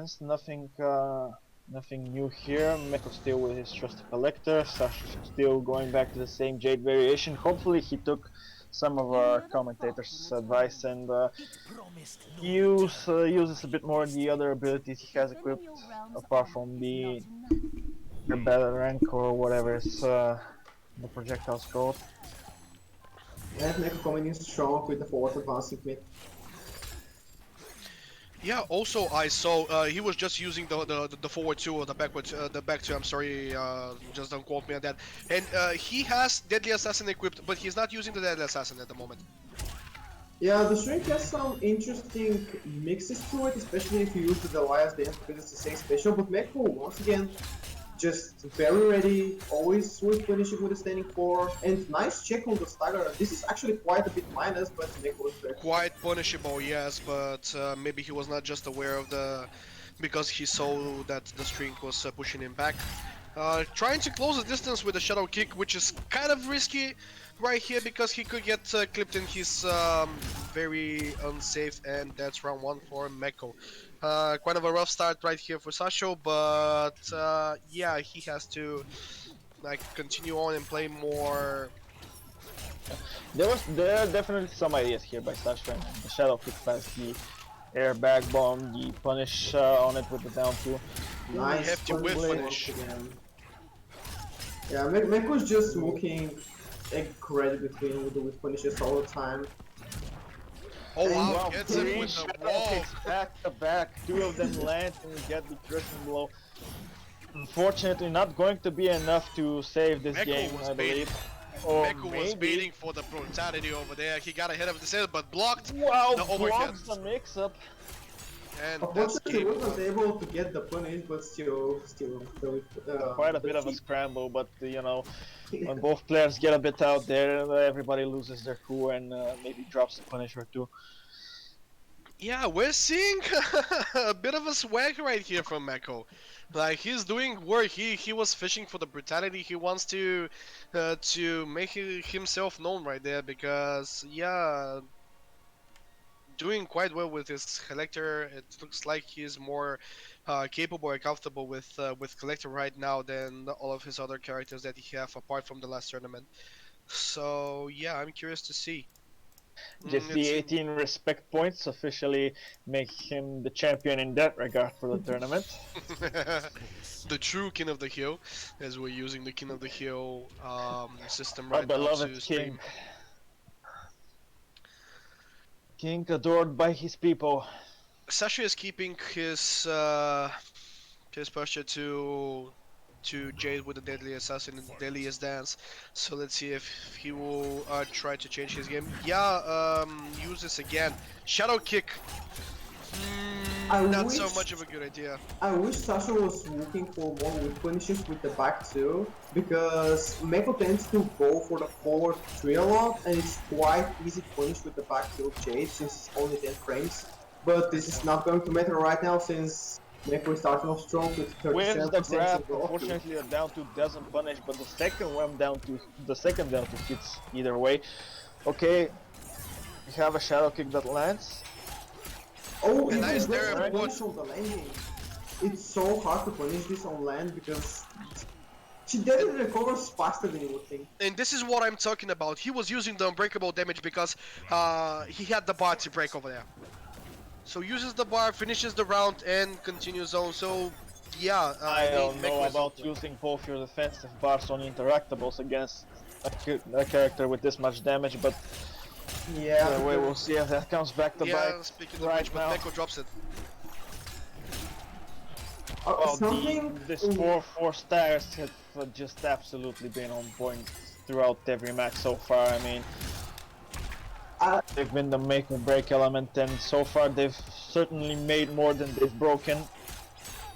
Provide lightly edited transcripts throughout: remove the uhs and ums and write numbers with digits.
Nothing, nothing new here. Meko still with his trusty collector. Sasha still going back to the same Jade variation. Hopefully he took some of our commentators' advice and uses a bit more the other abilities he has equipped, apart from the battle rank or whatever the projectile's called. And Meko coming in strong with the forward advancing mid. Yeah. Also, I saw he was just using the forward two or the backward the back two. I'm sorry, just don't quote me on that. And he has Deadly Assassin equipped, but he's not using the Deadly Assassin at the moment. Yeah, the shrink has some interesting mixes to it, especially if you use the Elias dance because it's the same special. But Meko, once again, just very ready, always with finishing with a standing 4, and nice check on the stagger. This is actually quite a bit minus, but Meko was there. Quite punishable, yes, but maybe he was not just aware of the because he saw that the string was pushing him back. Trying to close the distance with a shadow kick, which is kind of risky right here because he could get clipped in his very unsafe, and that's round 1 for Meko. Quite of a rough start right here for Sasho, but yeah, he has to like continue on and play more. There are definitely some ideas here by Sasha. The shadow kick past the airbag bomb, the punish on it with the down 2. Nice hefty whip punish finish. again. Yeah, Meko's just looking incredibly clean with the whip punishes all the time. Oh wow, Wow, gets him three with the shadow wall. kicks back to back, 2 of them land and we get the crushing blow. Unfortunately, not going to be enough to save this Meko game, was I baiting. believe. Or Meko was maybe. baiting for the brutality over there. He got ahead of the sail, but blocked Wow, the overhead. blocks the mix-up. And that's Unfortunately, game wasn't over. able to get the punish, but still, Quite a the bit of a keep. scramble, but when both players get a bit out there, everybody loses their cool and maybe drops a punish or 2. Yeah, we're seeing a bit of a swag right here from Meko. Like he's doing work. He was fishing for the brutality. He wants to make himself known right there because yeah, doing quite well with his collector. It looks like he's more capable and comfortable with collector right now than all of his other characters that he have apart from the last tournament. So yeah, I'm curious to see. Just the It's 18 respect points officially make him the champion in that regard for the tournament. the true King of the Hill, as we're using the King of the Hill system Our right now beloved to king. stream. King adored by his people. Sasha is keeping his posture to Jade with the Deadly Assassin and Deadliest Dance. So let's see if he will try to change his game. Yeah, use this again. Shadow kick. Not so much of a good idea. I wish Sasha was looking for more whip punishes with the back too, because Meko tends to go for the forward 3 a lot, and it's quite easy to punish with the back 2 of Jade since it's only 10 frames. But this is not going to matter right now since Meko is starting off strong with Wins the 37% grab. of the Unfortunately, the down 2 doesn't punish, but the second down 2 hits either way. Okay, we have a shadow kick that lands. Oh, And even nice with there, the but punish on the landing. It's so hard to punish this on land because she definitely recovers faster than you would think. And this is what I'm talking about. He was using the unbreakable damage because he had the bar to break over there. So uses the bar, finishes the round, and continues on. So yeah, I don't know Meko is about using both your defensive bars on interactables against a character with this much damage, but Yeah, we will see if that comes back to yeah, bite speaking of right which, but now. Meko drops it. Well, something. this 4-4 stars have just absolutely been on point throughout every match so far. I mean, they've been the make or break element, and so far they've certainly made more than they've broken.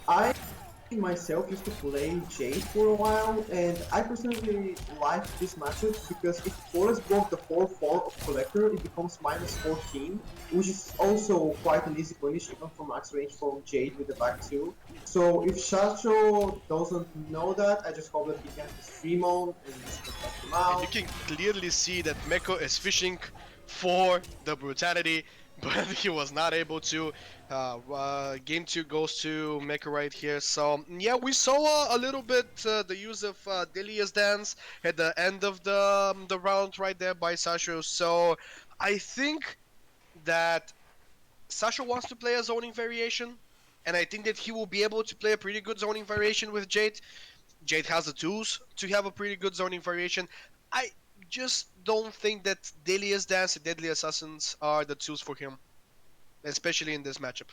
I myself used to play Jade for a while, and I personally like this matchup because if Forest broke the 4-4 of Collector, it becomes -14, which is also quite an easy punish even from max range from Jade with the back 2. So if Shacho doesn't know that, I just hope that he can just stream on and just protect him And out. you can clearly see that Meko is fishing for the brutality. but he was not able to. Game 2 goes to Meko right here. So yeah, we saw a little bit the use of Delia's dance at the end of the round right there by Sasha. So I think that Sasha wants to play a zoning variation, and I think that he will be able to play a pretty good zoning variation with Jade. Jade has the tools to have a pretty good zoning variation. I just don't think that Delia's dance and Deadly Assassins are the tools for him, especially in this matchup.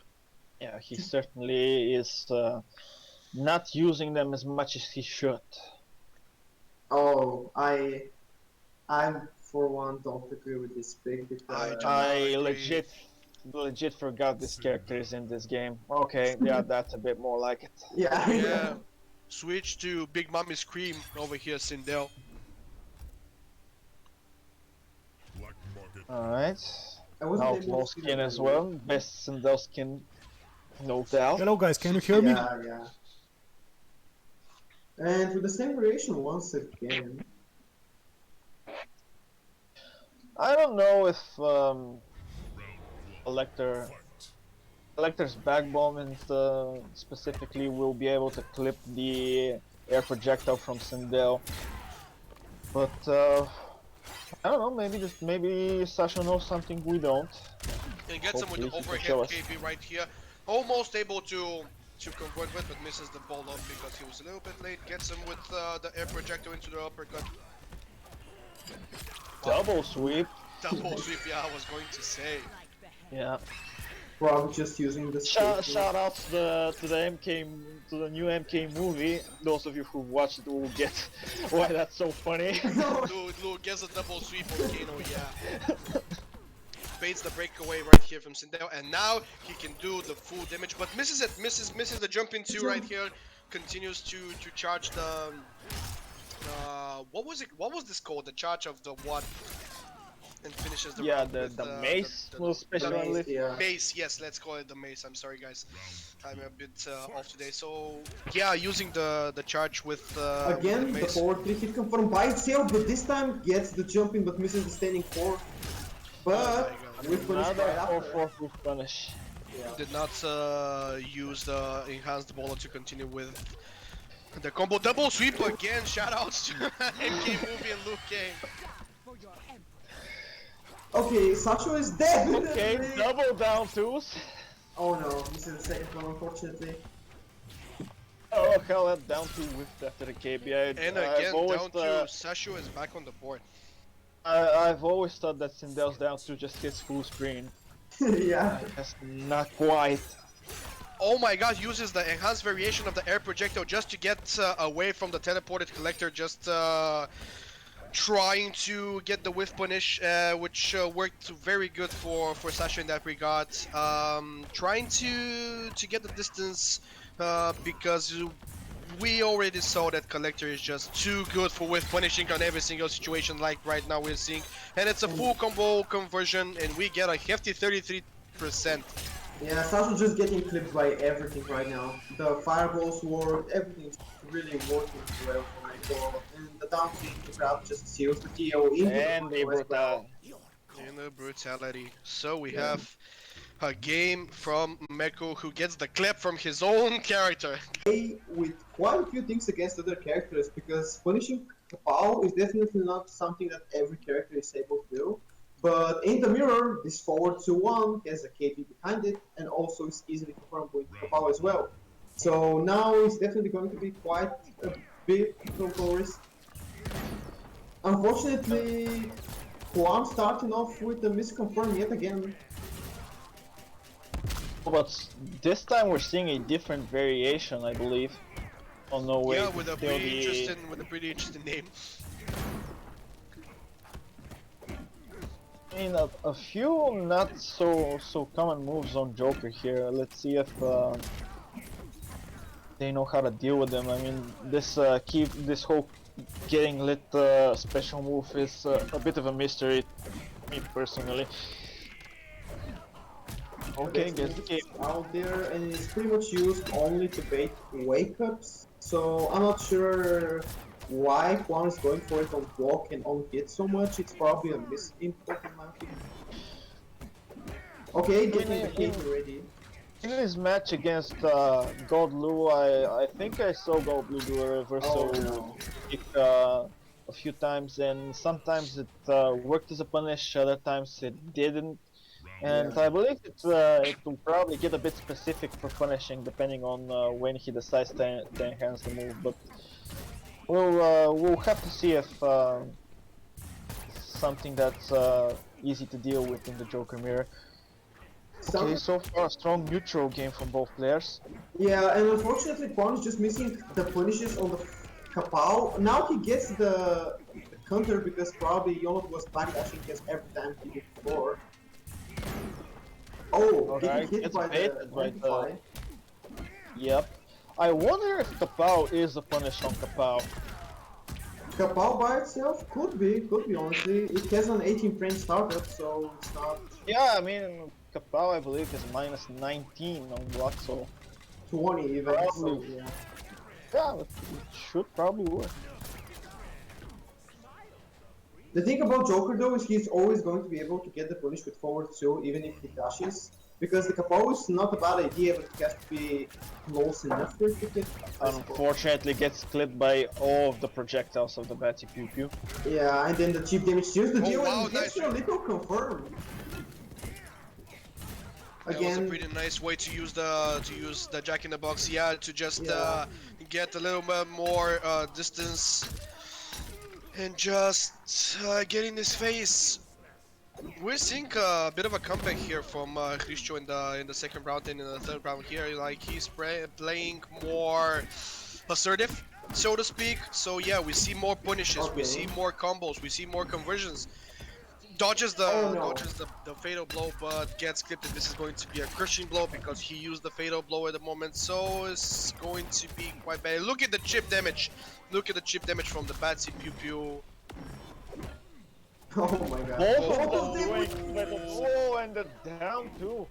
Yeah, he certainly is not using them as much as he should. Oh, I for one don't agree with this pick I because do not I agree. legit forgot this character is in this game. Okay, yeah, that's a bit more like it. yeah, yeah. Yeah. Switch to Big Mommy Scream over here, Sindel. Alright. I wasn't able Outlaw to see skin the as video. well. Best Sindel skin, no doubt. Hello guys, can you hear me? Yeah, yeah. And with the same variation once again. I don't know if Collector's backbone and specifically will be able to clip the air projectile from Sindel. But I don't know, maybe Sasha knows something we don't. And gets him with the Hopefully he can overhead show us. KB right here. Almost able to convert with, but misses the ball up because he was a little bit late. Gets him with the air projectile into the uppercut. Double sweep. Double sweep, yeah, I was going to say. Yeah. Probably just using the Shout out to the new MK movie. Those of you who watched it will get why that's so funny. Lou gets a double sweep on Kano, yeah. Baits the breakaway right here from Sindel, and now he can do the full damage, but misses it, misses the jump into right here. Continues to charge the what was this called? The charge of the what? And finishes the Yeah, round the with, mace will special mace, unlift. yeah. Mace, yes, let's call it the mace. I'm sorry, guys. I'm a bit off today. So yeah, using the charge with Again, the the mace. forward 3 hit confirmed by itself, but this time gets the jumping but misses the standing 4. But Oh my God. with punish Another right after. 4-4 with punish. Yeah. Did not use the enhanced bowler to continue with the combo. Double sweep again. Shoutouts to MK Movie and Luke Kang. Okay, Sasha is dead! Okay, double down twos. Oh no, this is the second one unfortunately. Oh hell, that down two whipped after the KB. And again, down to Sasha is back on the board. I've always thought that Sindel's down two just hits full screen. Yeah. That's not quite. Oh my god, uses the enhanced variation of the air projectile just to get away from the teleported collector, just trying to get the whiff punish, which worked very good for Sasha in that regard. Trying to get the distance because we already saw that Collector is just too good for whiff punishing on every single situation like right now we're seeing. And it's a full combo conversion and we get a hefty 33%. Yeah, Sasha just getting clipped by everything right now. The fireballs work, everything's really working well for Meko. And the down kick, the crowd just seals the TO in And the brutal. In the brutality. So we have a game from Meko who gets the clip from his own character. With quite a few things against other characters, because punishing Kapao is definitely not something that every character is able to do. But in the mirror, this forward 2-1 has a KP behind it, and also is easily confirmed with Kapao as well. So now it's definitely going to be quite a bit notorious. Unfortunately, Juan starting off with a misconfirm yet again. But this time we're seeing a different variation, I believe. Oh no way. Yeah, with a pretty interesting name. I mean, a few not so common moves on Joker here. Let's see if they know how to deal with them. I mean, this whole getting lit special move is a bit of a mystery to me personally. Okay, gets the game. Out there, and it's pretty much used only to bait wake-ups. So I'm not sure why Juan is going for it on block and on hit so much. It's probably a misinput in my opinion. Okay, getting the cake ready. In his match against GodLiuLiu, I think I saw GodLiuLiu do a reversal kick a few times, and sometimes it worked as a punish, other times it didn't. And I believe it will probably get a bit specific for punishing depending on when he decides to enhance the move. But we'll have to see if something that's easy to deal with in the Joker mirror. Okay, so far a strong neutral game from both players. Yeah, and unfortunately, Quan is just missing the punishes on the Kapow. Now he gets the counter because probably Yonot was body dashing his every time he did before. Oh, getting hit by the... Yep. I wonder if Kapow is a punish on Kapow. Kapow by itself could be honestly. It has an 18 frame startup, so it's not... Yeah, I mean, Kapow I believe is minus 19 on block, so... 20 even, so yeah. Yeah, it should probably work. The thing about Joker though is he's always going to be able to get the punish with forward 2 even if he dashes. Because the Kapow is not a bad idea, but it has to be close enough for it to hit. Unfortunately gets clipped by all of the projectiles of the Batty Pew Pew. Yeah, and then the cheap damage steals the deal and gets nice. a little confirmed. That was a pretty nice way to use the Jack in the Box, yeah, to just get a little bit more distance and just get in his face. We're seeing a bit of a comeback here from Hrischouuu in the second round and in the third round here. Like he's playing more assertive, so to speak. So yeah, we see more punishes, we see more combos, we see more conversions. Dodges the fatal blow, but gets clipped. This is going to be a crushing blow because he used the fatal blow at the moment, so it's going to be quite bad. Look at the chip damage. Look at the chip damage from the Batsy Pew Pew. Oh my god. Both of them doing fatal blow and the down too.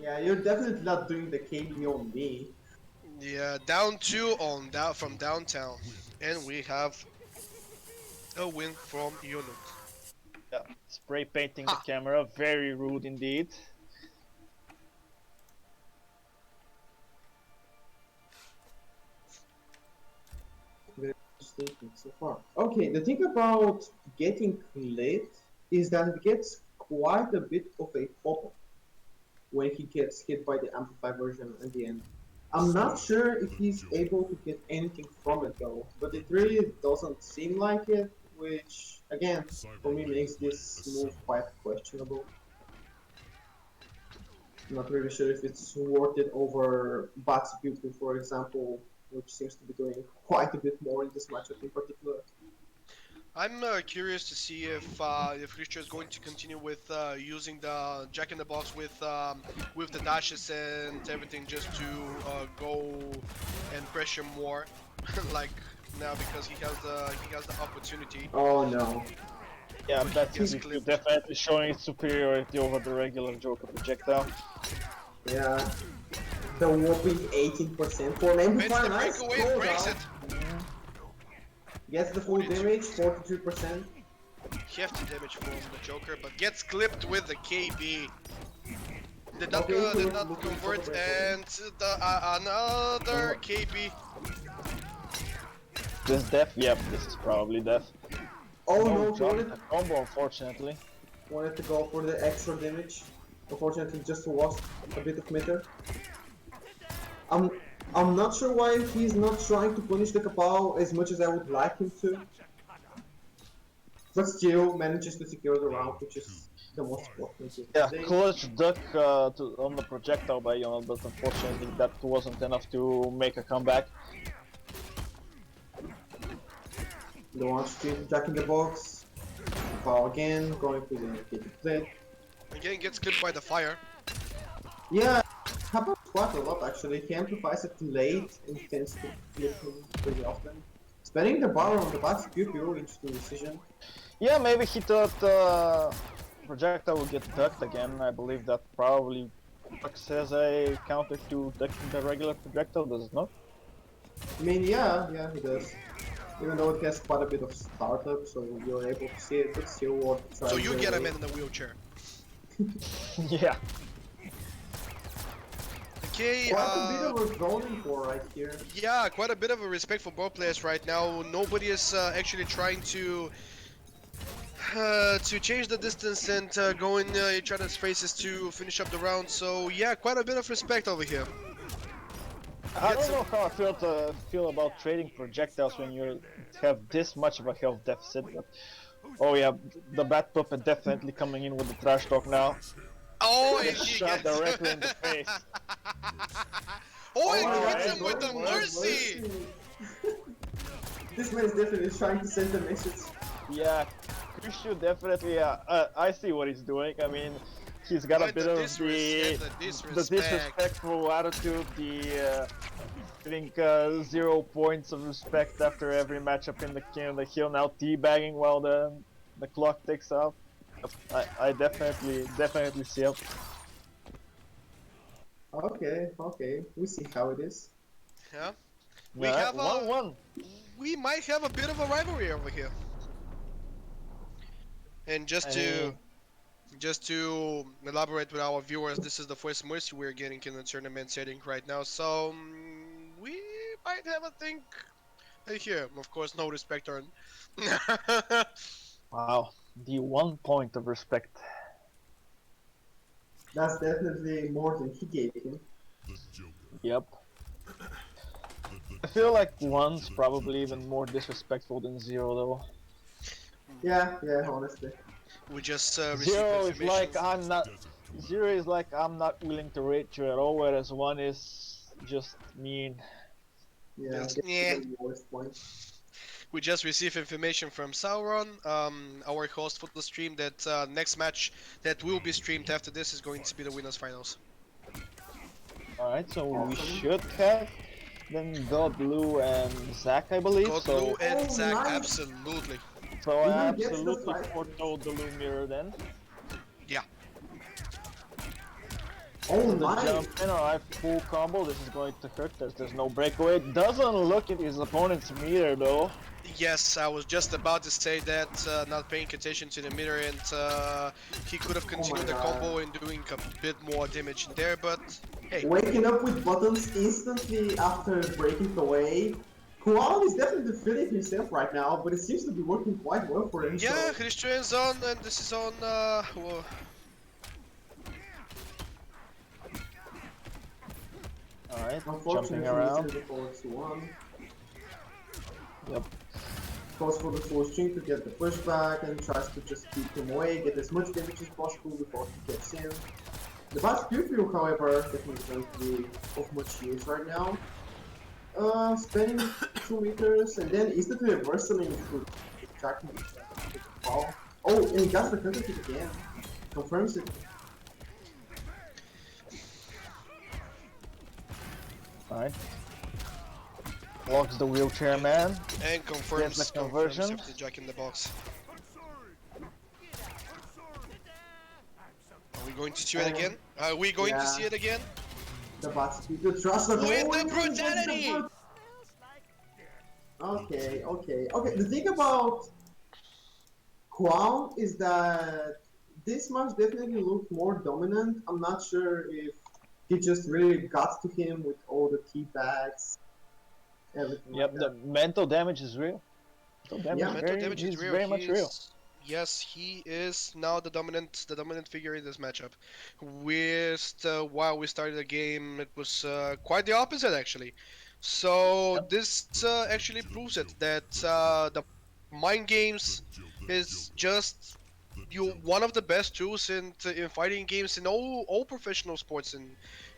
Yeah, you're definitely not doing the KB on me. Yeah, down 2 on from downtown, and we have a win from Unit. Yeah, spray painting the camera, very rude indeed. So far. Okay, the thing about getting lit is that it gets quite a bit of a pop-up when he gets hit by the Amplify version at the end. I'm not sure if he's able to get anything from it though, but it really doesn't seem like it, which again, for me makes this move quite questionable. I'm not really sure if it's worth it over Batsy Pew Pew, for example, which seems to be doing quite a bit more in this matchup in particular. I'm curious to see if Hrischouuu is going to continue with using the Jack in the Box with the dashes and everything just to go and pressure more, like now because he has the opportunity. Oh no. Yeah, that's definitely showing its superiority over the regular Joker projectile. Yeah. The whopping 18% for an amplifier. Nice breakaway, breaks it. Gets the full damage, 43%. Hefty damage from the Joker, but gets clipped with the KB. Did not convert, and another KB. This death? Yep, this is probably death. Oh no, combo unfortunately. Wanted to go for the extra damage. Unfortunately, just lost a bit of meter. I'm not sure why he's not trying to punish the Kapow as much as I would like him to. But still manages to secure the round, which is the most important thing. Yeah, clutch duck on the projectile by Yonel, but unfortunately that wasn't enough to make a comeback. The one straight Jack in the Box. Kapow again, going to the indicated plate. Again gets clipped by the fire. Yeah, happens quite a lot actually. He amplifies it late and tends to flip him pretty often. Spending the bar on the Batsy Pew Pew, interesting decision. Yeah, maybe he thought projectile would get ducked again. I believe that probably works as a counter to ducking the regular projectile, does it not? I mean, yeah, he does. Even though it has quite a bit of startup, so you're able to see it, but still worth trying. So you get him in the wheelchair. Yeah. Okay, Quite a bit of a zoning for right here. yeah, quite a bit of a respect for both players right now. Nobody is actually trying to change the distance and go in each other's faces to finish up the round. So yeah, quite a bit of respect over here. I don't know how I feel about trading projectiles when you have this much of a health deficit, but oh yeah, the Bat Puppet definitely coming in with the trash talk now. Oh, and Just he shot gets. directly in the face. Oh, and my hits God, him with the mercy. This man is definitely trying to send a message. Yeah, Hrischouuu definitely. I see what he's doing. I mean, he's got a But bit the of disrespect, the the disrespectful attitude, the giving 0 points of respect after every matchup in the hill. Now teabagging while the clock ticks off. I definitely see it. Okay, okay, we see how it is. Yeah, we Alright, have a 1-1. we might have a bit of a rivalry over here. And I mean, just to elaborate with our viewers, this is the first mercy we're getting in the tournament setting right now. So we might have a thing here. Of course, no respect earned. wow, the 1 point of respect. That's definitely more than he gave him. Yep. I feel like 1's probably even more disrespectful than 0 though. Yeah, yeah, honestly. We just received Zero is information. like I'm not. 0 is like I'm not willing to rate you at all, whereas 1 is just mean. Yeah, Just that's yeah. the lowest point. We just received information from Sauron, our host for the stream, that next match that will be streamed after this is going to be the winners finals. Alright, so we Awesome. should have then GodLiu and Zach, I believe. GodLiu and Oh, Zach, nice. absolutely. So We I will get the absolutely fight. foretold the Lu mirror then. Yeah. Oh, The nice. jump in, alright, full combo. This is going to hurt. There's no breakaway. Doesn't look at his opponent's meter though. Yes, I was just about to say that, not paying attention to the meter, and he could have continued the God. combo and doing a bit more damage in there, but hey. Waking up with buttons instantly after breaking away. Kual is definitely feeling himself right now, but it seems to be working quite well for him. Yeah, So. Hrischouuu is on, and this is on, well, Alright, jumping Unfortunately, around. this is the forward to 1. Yep. Goes for the full string to get the pushback and tries to just keep him away, get as much damage as possible before he gets in. The Bat's Pew, however, definitely going to be of much use right now. Spending 2 meters and then instantly reversing to tracking the ball. Oh, and he gets the counter hit again. Confirms it. Alright. Blocks the wheelchair man. and confirms, Gets the confirms conversion. after Jack in the box. Are we going to see it again? Are we going to see it again? The Bat's Pew trust the With the brutality! Okay. The thing about Kwang is that this match definitely looked more dominant. I'm not sure if he just really got to him with all the key bags, everything Yep, like the that. mental damage is real. Mental damage is he's real. very much real. Yes, he is now the dominant figure in this matchup. With while we started the game, it was quite the opposite actually. So Yep. this actually proves it that the mind games is just one of the best tools in fighting games in all professional sports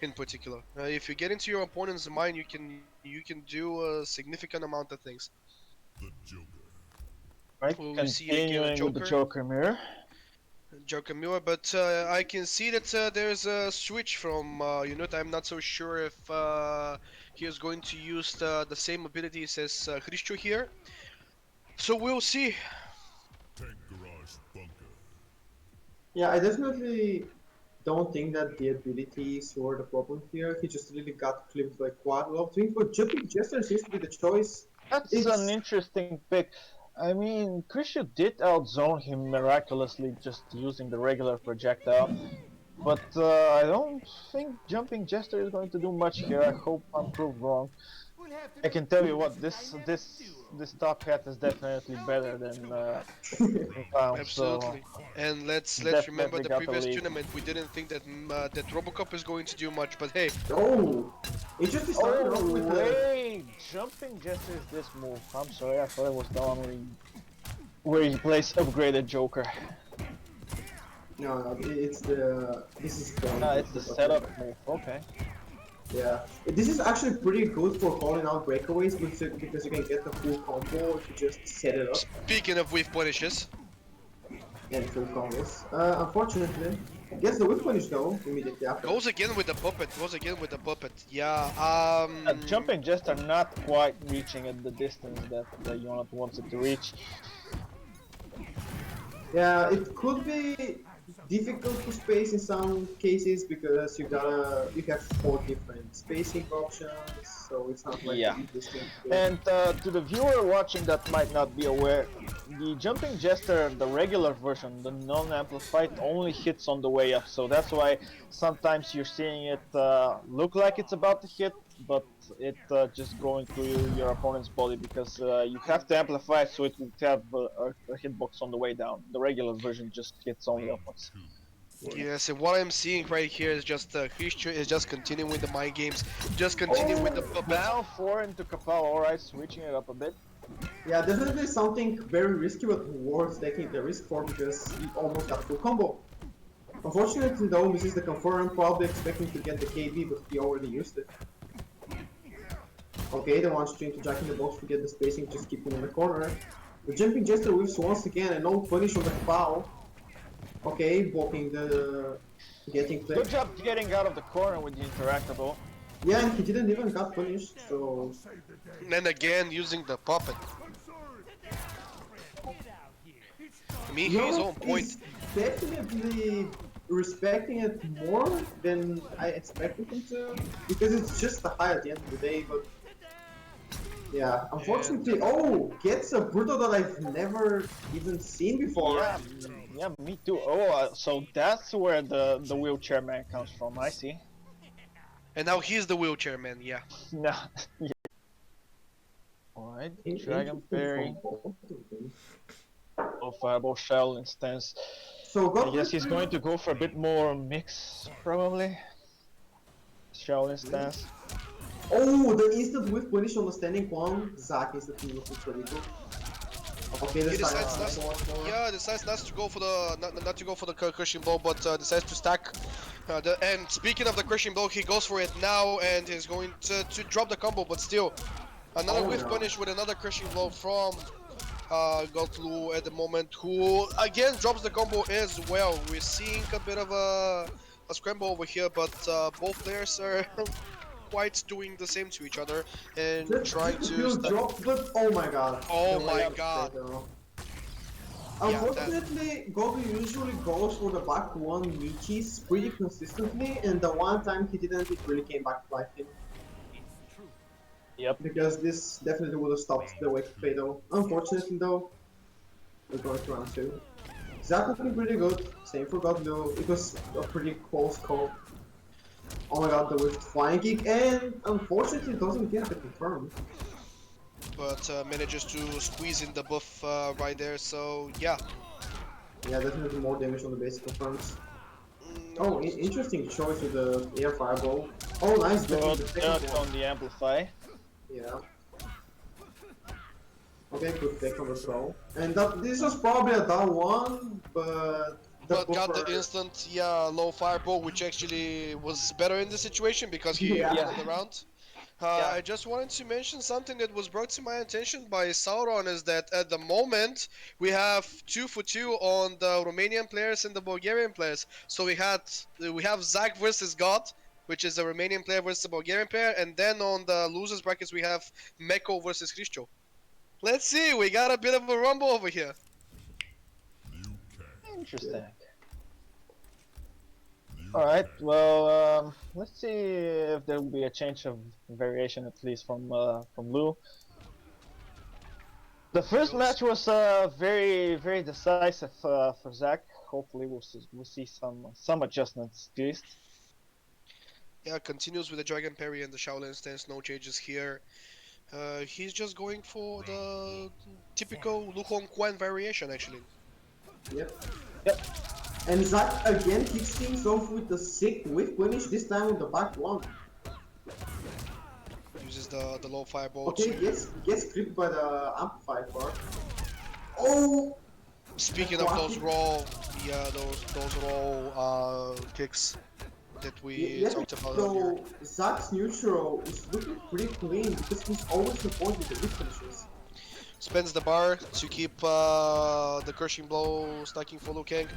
in particular. If you get into your opponent's mind, you can do a significant amount of things. Right, We'll see it again with continuing with the Joker mirror. Joker Mirror, but I can see that there's a switch from Unit. I'm not so sure if he is going to use the same abilities as Hrischouuu here. So we'll see. Yeah, I definitely don't think that the abilities were the problem here. He just really got clipped by quite a lot of things, but jumping gesture seems to be the choice. That's It's an interesting pick. I mean, Hrischouuu did outzone him miraculously just using the regular projectile, but I don't think Jumping Jester is going to do much here. I hope I'm proved wrong. I can tell you what, this top hat is definitely better than Clown, so Absolutely. And let's remember definitely the got the previous lead. tournament. We didn't think that that RoboCop is going to do much, but hey, Oh, it just started off Oh with the. wait, Jumping Jester is this move. I'm sorry, I thought it was the one where he plays upgraded Joker. No, it's the. This is the. Ah, it's the setup move. Okay. Yeah, this is actually pretty good for calling out breakaways because you can get the full combo if you just set it up speaking of whiff punishes, and full combos. Unfortunately, gets the whip punish though immediately after. goes again with the puppet. Goes again with the puppet. Yeah. Jumping Jester not quite reaching at the distance that the unit wants it to reach. Yeah, it could be difficult to space in some cases because you have 4 different spacing options, so it's not like Yeah. the easiest thing to do. And to the viewer watching that might not be aware, the Jumping Jester, the regular version, the non-amplified, only hits on the way up. So that's why sometimes you're seeing it look like it's about to hit, but it just going through your opponent's body because you have to amplify it so it will have a hitbox on the way down. The regular version just hits only upwards. Yes, and what I'm seeing right here is just Hrischouuu is just continuing with the mind games, just continuing with the puppet. Bow 4 into Kapal, alright, switching it up a bit. Yeah, definitely something very risky, but worth taking the risk for because he almost got full combo. Unfortunately though, misses the confirm, probably expecting to get the KB, but he already used it. Okay, the one stream to Jack in the box to get the spacing, just keeping in the corner. The Jumping Jester whiffs once again, and no punish on the foul. Okay, blocking the getting play. Good job getting out of the corner with the interactable. Yeah, and he didn't even got punished, so And again using the puppet. I mean, he's on point. He's definitely respecting it more than I expected him to, because it's just the high at the end of the day, but yeah, unfortunately, oh, gets a brutal that I've never even seen before. Yeah, yeah, me too. Oh, so that's where the wheelchair man comes from. I see. And now he's the wheelchair man, yeah. No. Yeah. Alright, Dragon Fairy, oh, Fireball Shell instance. So I guess he's going to go for a bit more mix, probably. Shell instance. Oh, the instant whiff punish on the standing one. Zack instantly looking pretty good. Okay, He this decides time not, yeah, decides not to go for the not to go for the crushing blow, but decides to stack. And speaking of the crushing blow, he goes for it now and is going to drop the combo, but still another whiff punish with another crushing blow from GodLiuLiu at the moment, who again drops the combo as well. We're seeing a bit of a scramble over here, but both players are quite doing the same to each other and trying to stack. drop, but oh my god. Oh The my layup god. straight though. Yeah, Unfortunately, GodLiuLiu usually goes for the back one Michis pretty consistently, and the one time he didn't, it really came back to life him. Yep. Because this definitely would have stopped the wake of Fado. Unfortunately though, we're going to round 2. Zack looking pretty good, same for GodLiuLiu. It was a pretty close call. Oh my god, the whiffed flying kick, and unfortunately doesn't get the confirm. But manages to squeeze in the buff right there, so yeah. Yeah, definitely more damage on the basic confirms. Oh, interesting choice with the air fireball. Oh, nice Good the second on the amplify. Yeah. Okay, good take on the throw. And that this was probably a down one, but Got the instant, yeah, low fireball, which actually was better in the situation because he Yeah. won the round. I just wanted to mention something that was brought to my attention by Sauron, is that at the moment we have 2 for 2 on the Romanian players and the Bulgarian players. So we have Zack versus God, which is a Romanian player versus a Bulgarian player, and then on the losers brackets we have Meko versus Hrischouuu. Let's see, we got a bit of a rumble over here. Interesting. Alright, well, let's see if there will be a change of variation at least from Liu. The first match was very decisive for Zach. Hopefully we'll see some adjustments at least. Yeah, continues with the Dragon Parry and the Shaolin stance, no changes here. He's just going for the typical Luhong Quan variation actually. Yep. Yep. And Zack again kicks things off with the sick whiff punish, this time with the back one. Uses the low fireball Okay, to... gets clipped by the amplified part. Oh! Speaking of those raw, yeah, those raw kicks that we talked about earlier. So Zack's neutral is looking pretty clean because he's always avoiding the whiff punishes. Spends the bar to keep the crushing blow stacking for Liu Kang.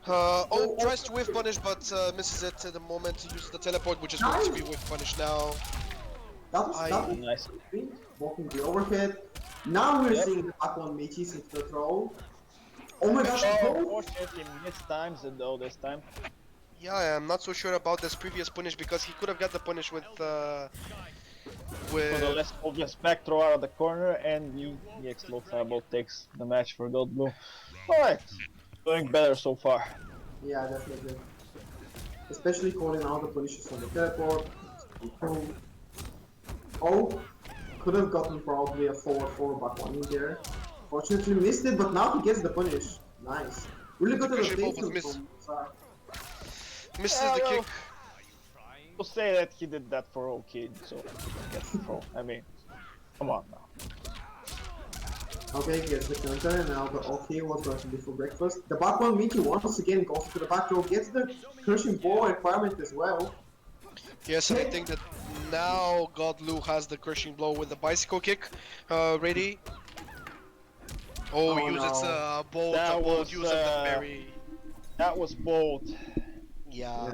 Tries to whiff punish but misses it at the moment. He uses the teleport, which is going to be whiff punish now. That was Nice. Walking the overhead. Now we're seeing the back one Michis into the throw. Oh my gosh, Unfortunately, mistimes it though this time. Yeah, I'm not so sure about this previous punish because he could have got the punish with So the less obvious back throw out of the corner, and the explode fireball takes the match for GodLiuLiu. Alright, doing better so far. Yeah, definitely. Especially calling out the punishes on the teleport. Oh, could have gotten probably a forward 4 back one in there. Fortunately missed it, but now he gets the punish. Nice. Really good adaptation from Zack. misses the kick. We'll say that he did that for OK, so gets the throw. I mean, come on now. Okay, gets the counter, and now the OK was going to be for breakfast. The back one Michi once again goes to the back row, gets the crushing ball requirement as well. Yes, and I think that now GodLiuLiu has the crushing blow with the bicycle kick ready. Uses bolt use of the parry. That was bold. Yeah.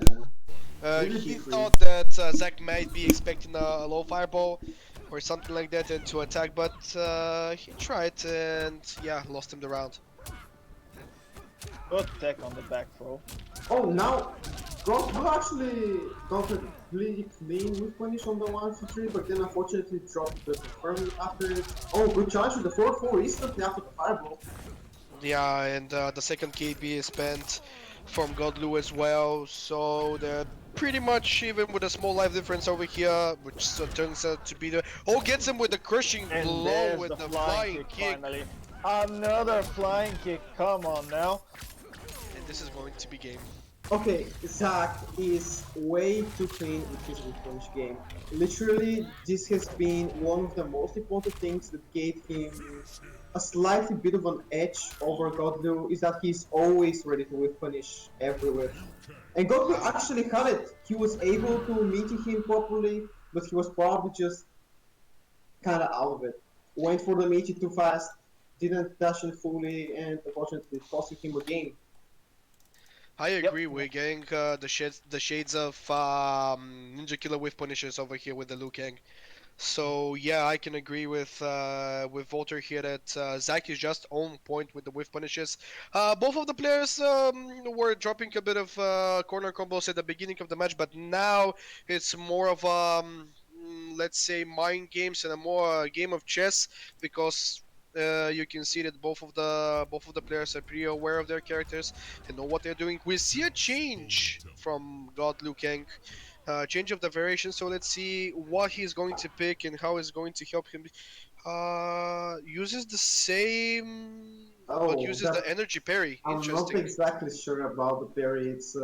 Really He big thought that Zack might be expecting a low fireball or something like that and to attack, but he tried and yeah, lost him the round. Good tech on the back throw. Oh, now GodLiuLiu actually got a really clean with punish on the 1-3, but then unfortunately dropped the confirm after it. Oh, good charge with the 4-4 instantly after the fireball. Yeah, and the second KB is spent from GodLiuLiu as well, so they're pretty much even with a small life difference over here, which turns out to be the... Oh, gets him with the crushing And blow there's with the the flying kick. finally. Another flying kick, come on now. And this is going to be game. Okay, Zack is way too clean in his revenge game. Literally, this has been one of the most important things that gave him a slightly bit of an edge over GodLiuLiu is that he's always ready to whiff punish every whiff. And GodLiuLiu actually had it. He was able to meet him properly, but he was probably just kinda out of it. Went for the Michi too fast, didn't dash in fully, and unfortunately it costing him a game. I agree, we're getting the shades of Ninja Killer with punishes over here with the Liu Kang. So yeah, I can agree with Volter here that Zack is just on point with the whiff punishes. Both of the players were dropping a bit of corner combos at the beginning of the match, but now it's more of let's say mind games and a more game of chess because you can see that both of the players are pretty aware of their characters and know what they're doing. We see a change from GodLiuLiu Kang. Change of the variation, so let's see what he's going to pick and how it's going to help him. Uses the same, but uses the energy parry. I'm Interesting. not exactly sure about the parry. It's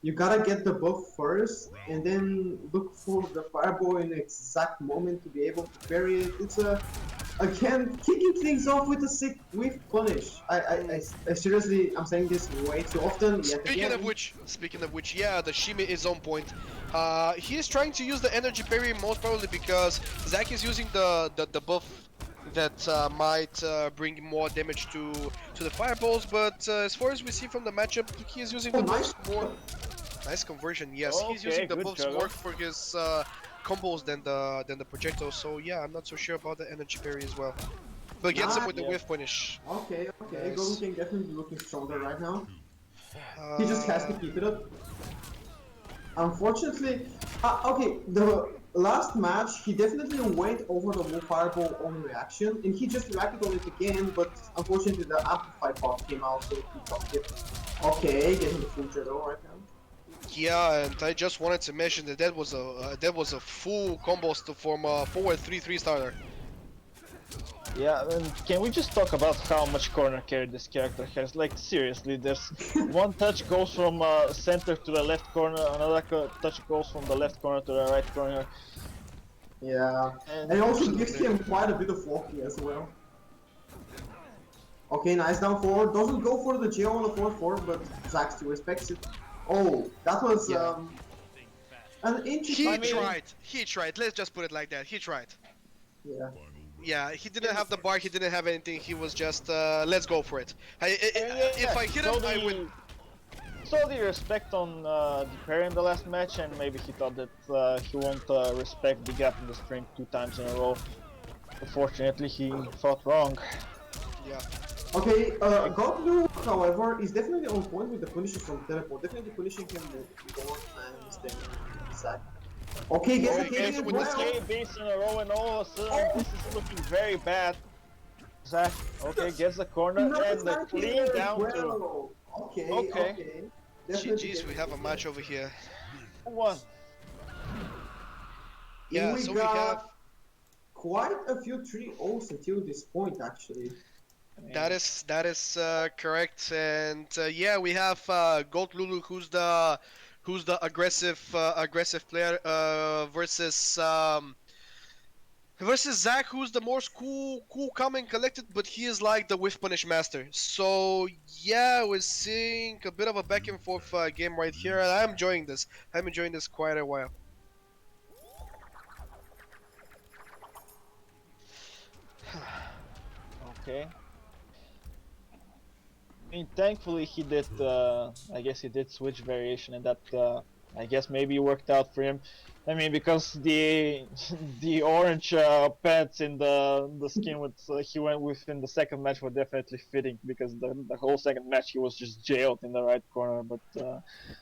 you gotta get the buff first, and then look for the fireball in the exact moment to be able to parry it. It's again kicking things off with a sick whiff punish. I seriously, I'm saying this way too often. Speaking of which, yeah, the shimmy is on point. He is trying to use the energy parry most probably because Zack is using the buff that might bring more damage to the fireballs, but as far as we see from the matchup, he is using the buffs more. Nice conversion, yes. He's using the buffs more for his combos than the projectiles. So yeah, I'm not so sure about the energy parry as well. But gets him with the whiff punish. Okay, Nice. GodLiuLiu Kang definitely looking stronger right now. He just has to keep it up. Unfortunately, okay, last match, he definitely went over the move fireball on reaction, and he just reacted on it again, but unfortunately the amplified part came out, so he got hit. Okay, getting the full Jado right now. Yeah, and I just wanted to mention that that was a full combo to form a forward 3-3 starter. Yeah, and can we just talk about how much corner carry this character has? Like, seriously, there's one touch goes from center to the left corner, another touch goes from the left corner to the right corner. Yeah, and it also gives him quite a bit of walking as well. Okay, nice down forward. Doesn't go for the jail on the 4-4, but Zack still respects it. Oh, that was an interesting. He tried. Let's just put it like that. He tried. Yeah. Yeah, he didn't have the bar. He didn't have anything. He was just let's go for it. If I hit him, I win. Saw the respect on the parry in the last match, and maybe he thought that he won't respect the gap in the string 2 times in a row. Unfortunately, he thought wrong. Yeah. Okay, GodLiuLiu, however, is definitely on point with the punishes from teleport. Definitely punishing him more times than Zack. Okay, gets the KD as with well. this K base in a row, and all of a sudden this is looking very bad. Zack, okay, gets the corner and the clean down well. Okay. GG's, we have a match over here. 1. Yeah, so we have quite a few 3-0s until this point, actually. That is correct, and yeah, we have GodLiuLiu, who's the aggressive player versus Zack, who's the more cool, calm and collected, but he is like the whiff punish master. So yeah, we're seeing a bit of a back and forth game right here, and I'm enjoying this. I'm enjoying this quite a while. Okay. I mean, thankfully he did. I guess he did switch variation, and that I guess maybe worked out for him. I mean, because the orange pants in the skin with he went with in the second match were definitely fitting, because the whole second match he was just jailed in the right corner. But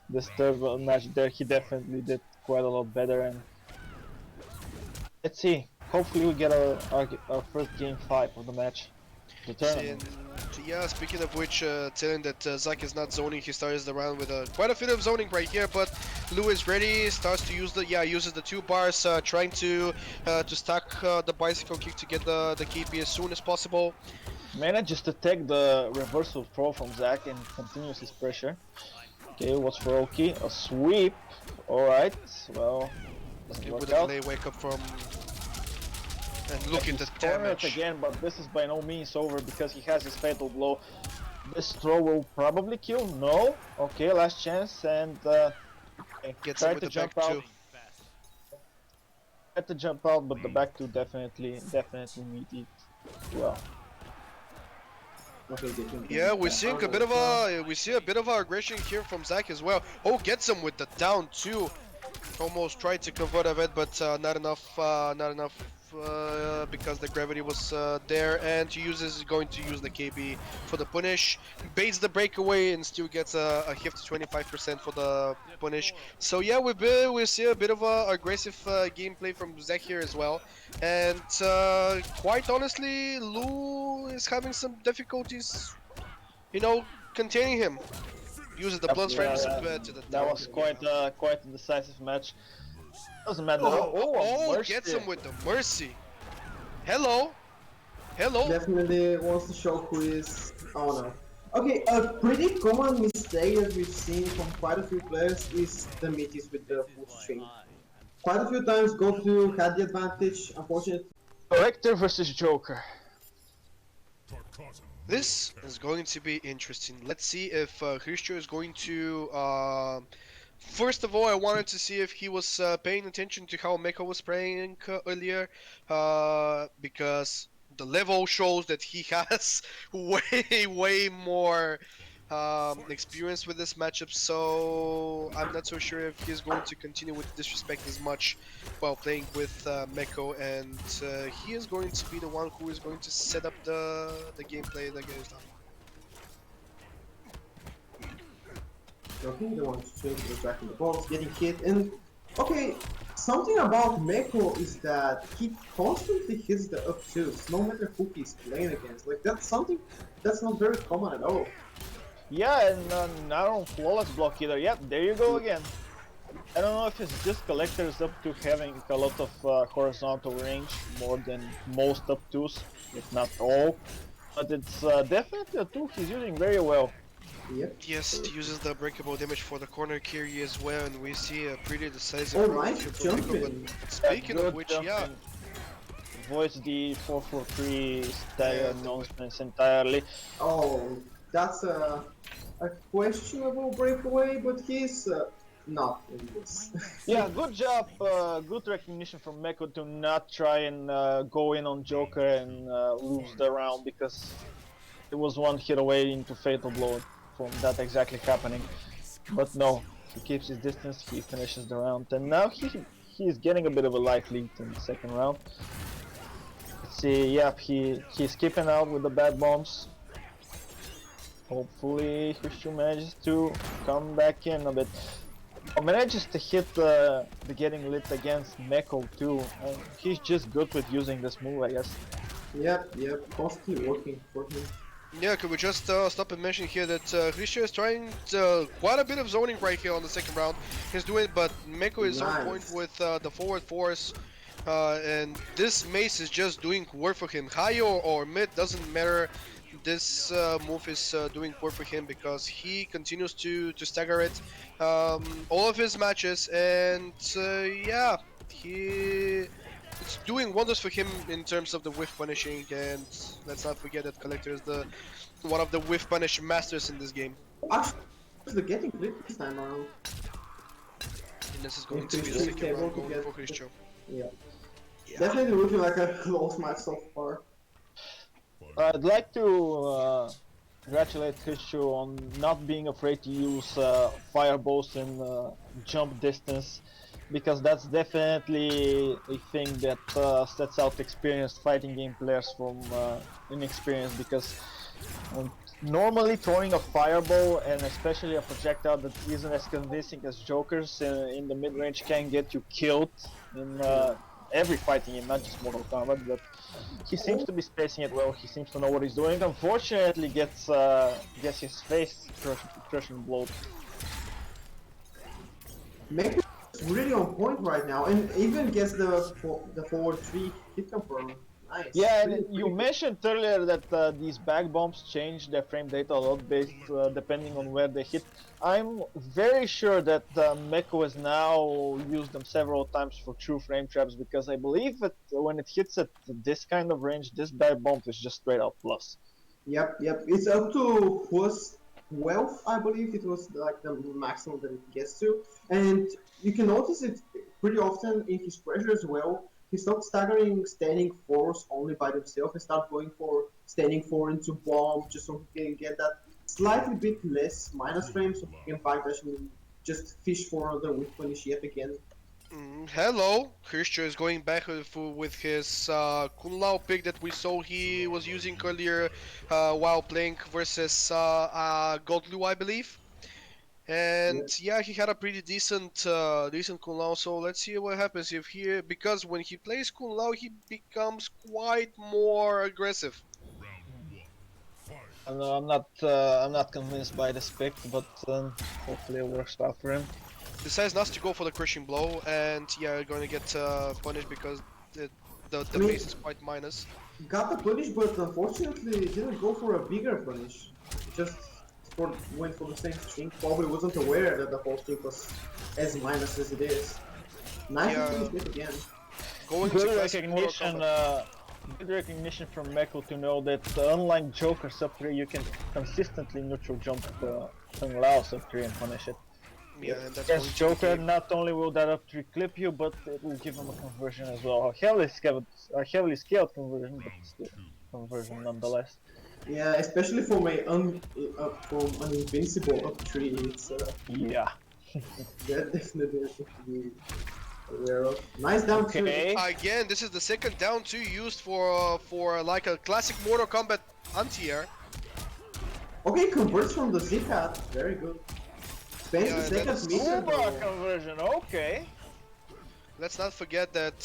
this third match there he definitely did quite a lot better. And let's see. Hopefully we get our first game 5 of the match. Yeah, speaking of which, telling that Zack is not zoning, he starts the round with quite a bit of zoning right here, but Liu is ready, starts to use uses the 2 bars, trying to stack the bicycle kick to get the KP as soon as possible. Manages to take the reversal throw from Zack and continues his pressure. Okay, what's for Oki? A sweep. Alright, well, doesn't work out. Wake up from... And look at the damage again, but this is by no means over because he has his fatal blow. This throw will probably kill. No. Okay, last chance, and gets try him with to the jump back out. two. Tried to jump out, but the back two definitely meet it well. Yeah, we're seeing a bit of a aggression here from Zack as well. Oh, gets him with the down two. Almost tried to convert of it, but not enough. Because the gravity was there, and is going to use the KB for the punish, baits the breakaway and still gets a hit to 25% for the punish. So yeah, we see a bit of a aggressive gameplay from Zack here as well, and quite honestly, Liu is having some difficulties, containing him. Uses the blood frames to the that was quite a decisive match. Doesn't matter. Gets him with the mercy. Hello. Definitely wants to show who is. Oh no. Okay, a pretty common mistake that we've seen from quite a few players is the meaties with the full string. Quite a few times GodLiuLiu had the advantage, unfortunately. Kollector versus Joker. This is going to be interesting. Let's see if Hrischouuu is going to... First of all, I wanted to see if he was paying attention to how Meko was playing earlier, because the level shows that he has way more experience with this matchup, so I'm not so sure if he's going to continue with disrespect as much while playing with Meko, and he is going to be the one who is going to set up the gameplay that goes down. Okay, they want to change the back in the box, getting hit, and okay, Something about Meko is that he constantly hits the up twos, no matter who he's playing against. Like that's something that's not very common at all. Yeah, and not on flawless block either. Yep, there you go again. I don't know if it's just collectors up to having a lot of horizontal range more than most up twos, if not all. But it's definitely a tool he's using very well. Yep. Yes, he uses the breakable damage for the corner carry as well, and we see a pretty decisive Oh, round nice here from Meko. jumping. But speaking Good of which, yeah, jumping. Voids the 443 style Yeah, nonsense entirely. Oh, that's a questionable breakaway, but he's not in this. Yeah, good job, good recognition from Meko to not try and go in on Joker and lose the round, because it was one hit away into fatal blow from that exactly happening. But no, he keeps his distance, he finishes the round, and now he's getting a bit of a life lead in the second round. Let's see, yep, he's keeping out with the bad bombs. Hopefully Hrischouuu manages to come back in a bit. Manages to hit the getting lit against Meko too. He's just good with using this move, I guess. Yep, constantly working for him. yeah. Could we just stop and mention here that Hrischouuu is trying quite a bit of zoning right here on the second round. He's doing it, but Meko is on point with the forward force. And this mace is just doing work for him. High or mid, doesn't matter. This move is doing work for him because he continues to stagger it all of his matches, and yeah, it's doing wonders for him in terms of the whiff punishing. And let's not forget that Kollector is one of the whiff punish masters in this game. Actually, getting lit this time around. And this is going to be the second round going for Hrischouuu. Yeah. Definitely looking like a close match so far. I'd like to congratulate Hrischouuu on not being afraid to use fireballs in jump distance, because that's definitely a thing that sets out experienced fighting game players from inexperienced, because normally throwing a fireball, and especially a projectile that isn't as convincing as Joker's in the mid-range, can get you killed in every fighting game, not just Mortal Kombat. But he seems to be spacing it well, he seems to know what he's doing. Unfortunately gets his face crushing blow. Meko is really on point right now, and even gets the forward 3 hit confirm. Nice. Yeah, and Pretty you quick. mentioned earlier that these back bombs change their frame data a lot based depending on where they hit. I'm very sure that Meko has now used them several times for true frame traps, because I believe that when it hits at this kind of range, this back bomb is just straight out plus. Yep. It's up to plus 12, I believe. It was like the maximum that it gets to, and you can notice it pretty often in his pressure as well. He stopped staggering standing fours only by themselves and start going for standing 4 into bomb, just so he can get that slightly bit less minus frame, so he can backdash and just fish for another whip punish yet again. Hello, Hrischouuu is going back with his Kunlao pick that we saw he was using earlier while playing versus GodLiuLiu, I believe. And yeah, he had a pretty decent Kunlao. So let's see what happens if because when he plays Kunlao, he becomes quite more aggressive. I'm not convinced by this pick, but hopefully it works out for him. Decides not to go for the crushing blow, and yeah, going to get punished because the base is quite minus. Got the punish, but unfortunately didn't go for a bigger punish. Just went for the same string. Probably wasn't aware that the whole string was as minus as it is. Nice finish it again. Going Good to classic Mortal recognition, Kombat. good recognition from Meko to know that unlike Joker sub 3, you can consistently neutral jump Kung Lao sub 3 and punish it. Yeah, and that's Yes, going to Joker, be- not only will that up 3 clip you, but it will give him a conversion as well. A heavily scaled conversion, but still conversion nonetheless. Yeah, especially from from an invincible up 3, it's Yeah. that definitely has to be aware of. Nice down Okay. Again, this is the second down 2 used for like a classic Mortal Kombat anti-air. Okay, converts from the Z-pad. Very good. Spends the second meter. Uber conversion, okay. let's not forget that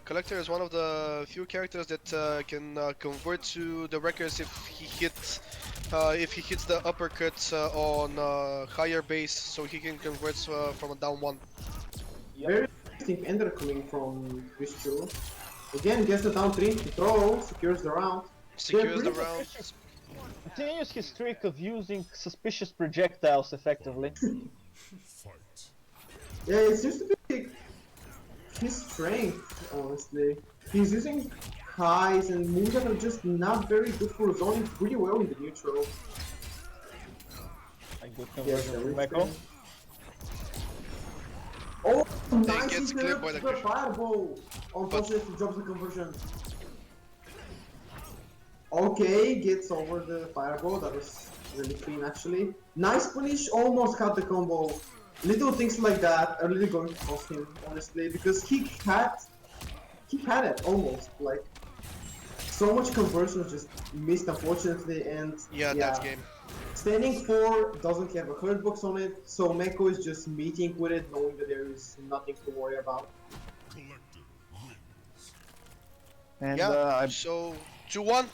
Kollector is one of the few characters that can convert to the records if he hits the uppercut on higher base, so he can convert from a down one. Very interesting ender coming from Hrischouuu. Again, gets the down 3, he throws, secures the round. Secures the round. Continues his streak of using suspicious projectiles effectively. Yeah, it seems to be his strength, honestly. He's using highs and moves that are just not very good for zoning pretty well in the neutral. A good Yes, conversion from Meko. Oh, It nice gets hit clipped by the cushion. fireball! Unfortunately, he drops the conversion. Okay, gets over the fireball, that was really clean actually. Nice punish, almost cut the combo. Little things like that are really going to cost him, honestly, because he had it almost, like, so much conversion just missed unfortunately, and Yeah, that's game. Standing 4 doesn't have a hurt box on it, so Meko is just meeting with it, knowing that there is nothing to worry about. And Yeah, so 2-1.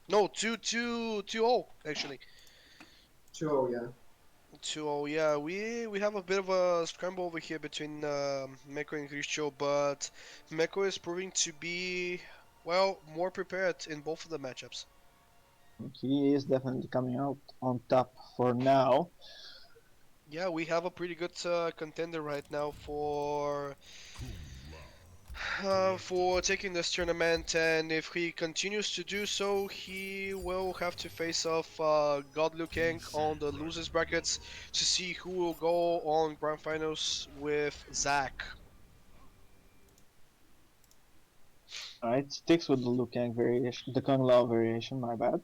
No, 2-0 actually. 2-0, yeah. 2-0, yeah. We have a bit of a scramble over here between Meko and Hrischouuu, but Meko is proving to be, well, more prepared in both of the matchups. he is definitely coming out on top for now. Yeah, we have a pretty good contender right now for taking this tournament, and if he continues to do so, he will have to face off GodLiuLiu Kang on the losers brackets to see who will go on grand finals with Zach. Alright, sticks with the Liu Kang variation, the Kung Lao variation, my bad.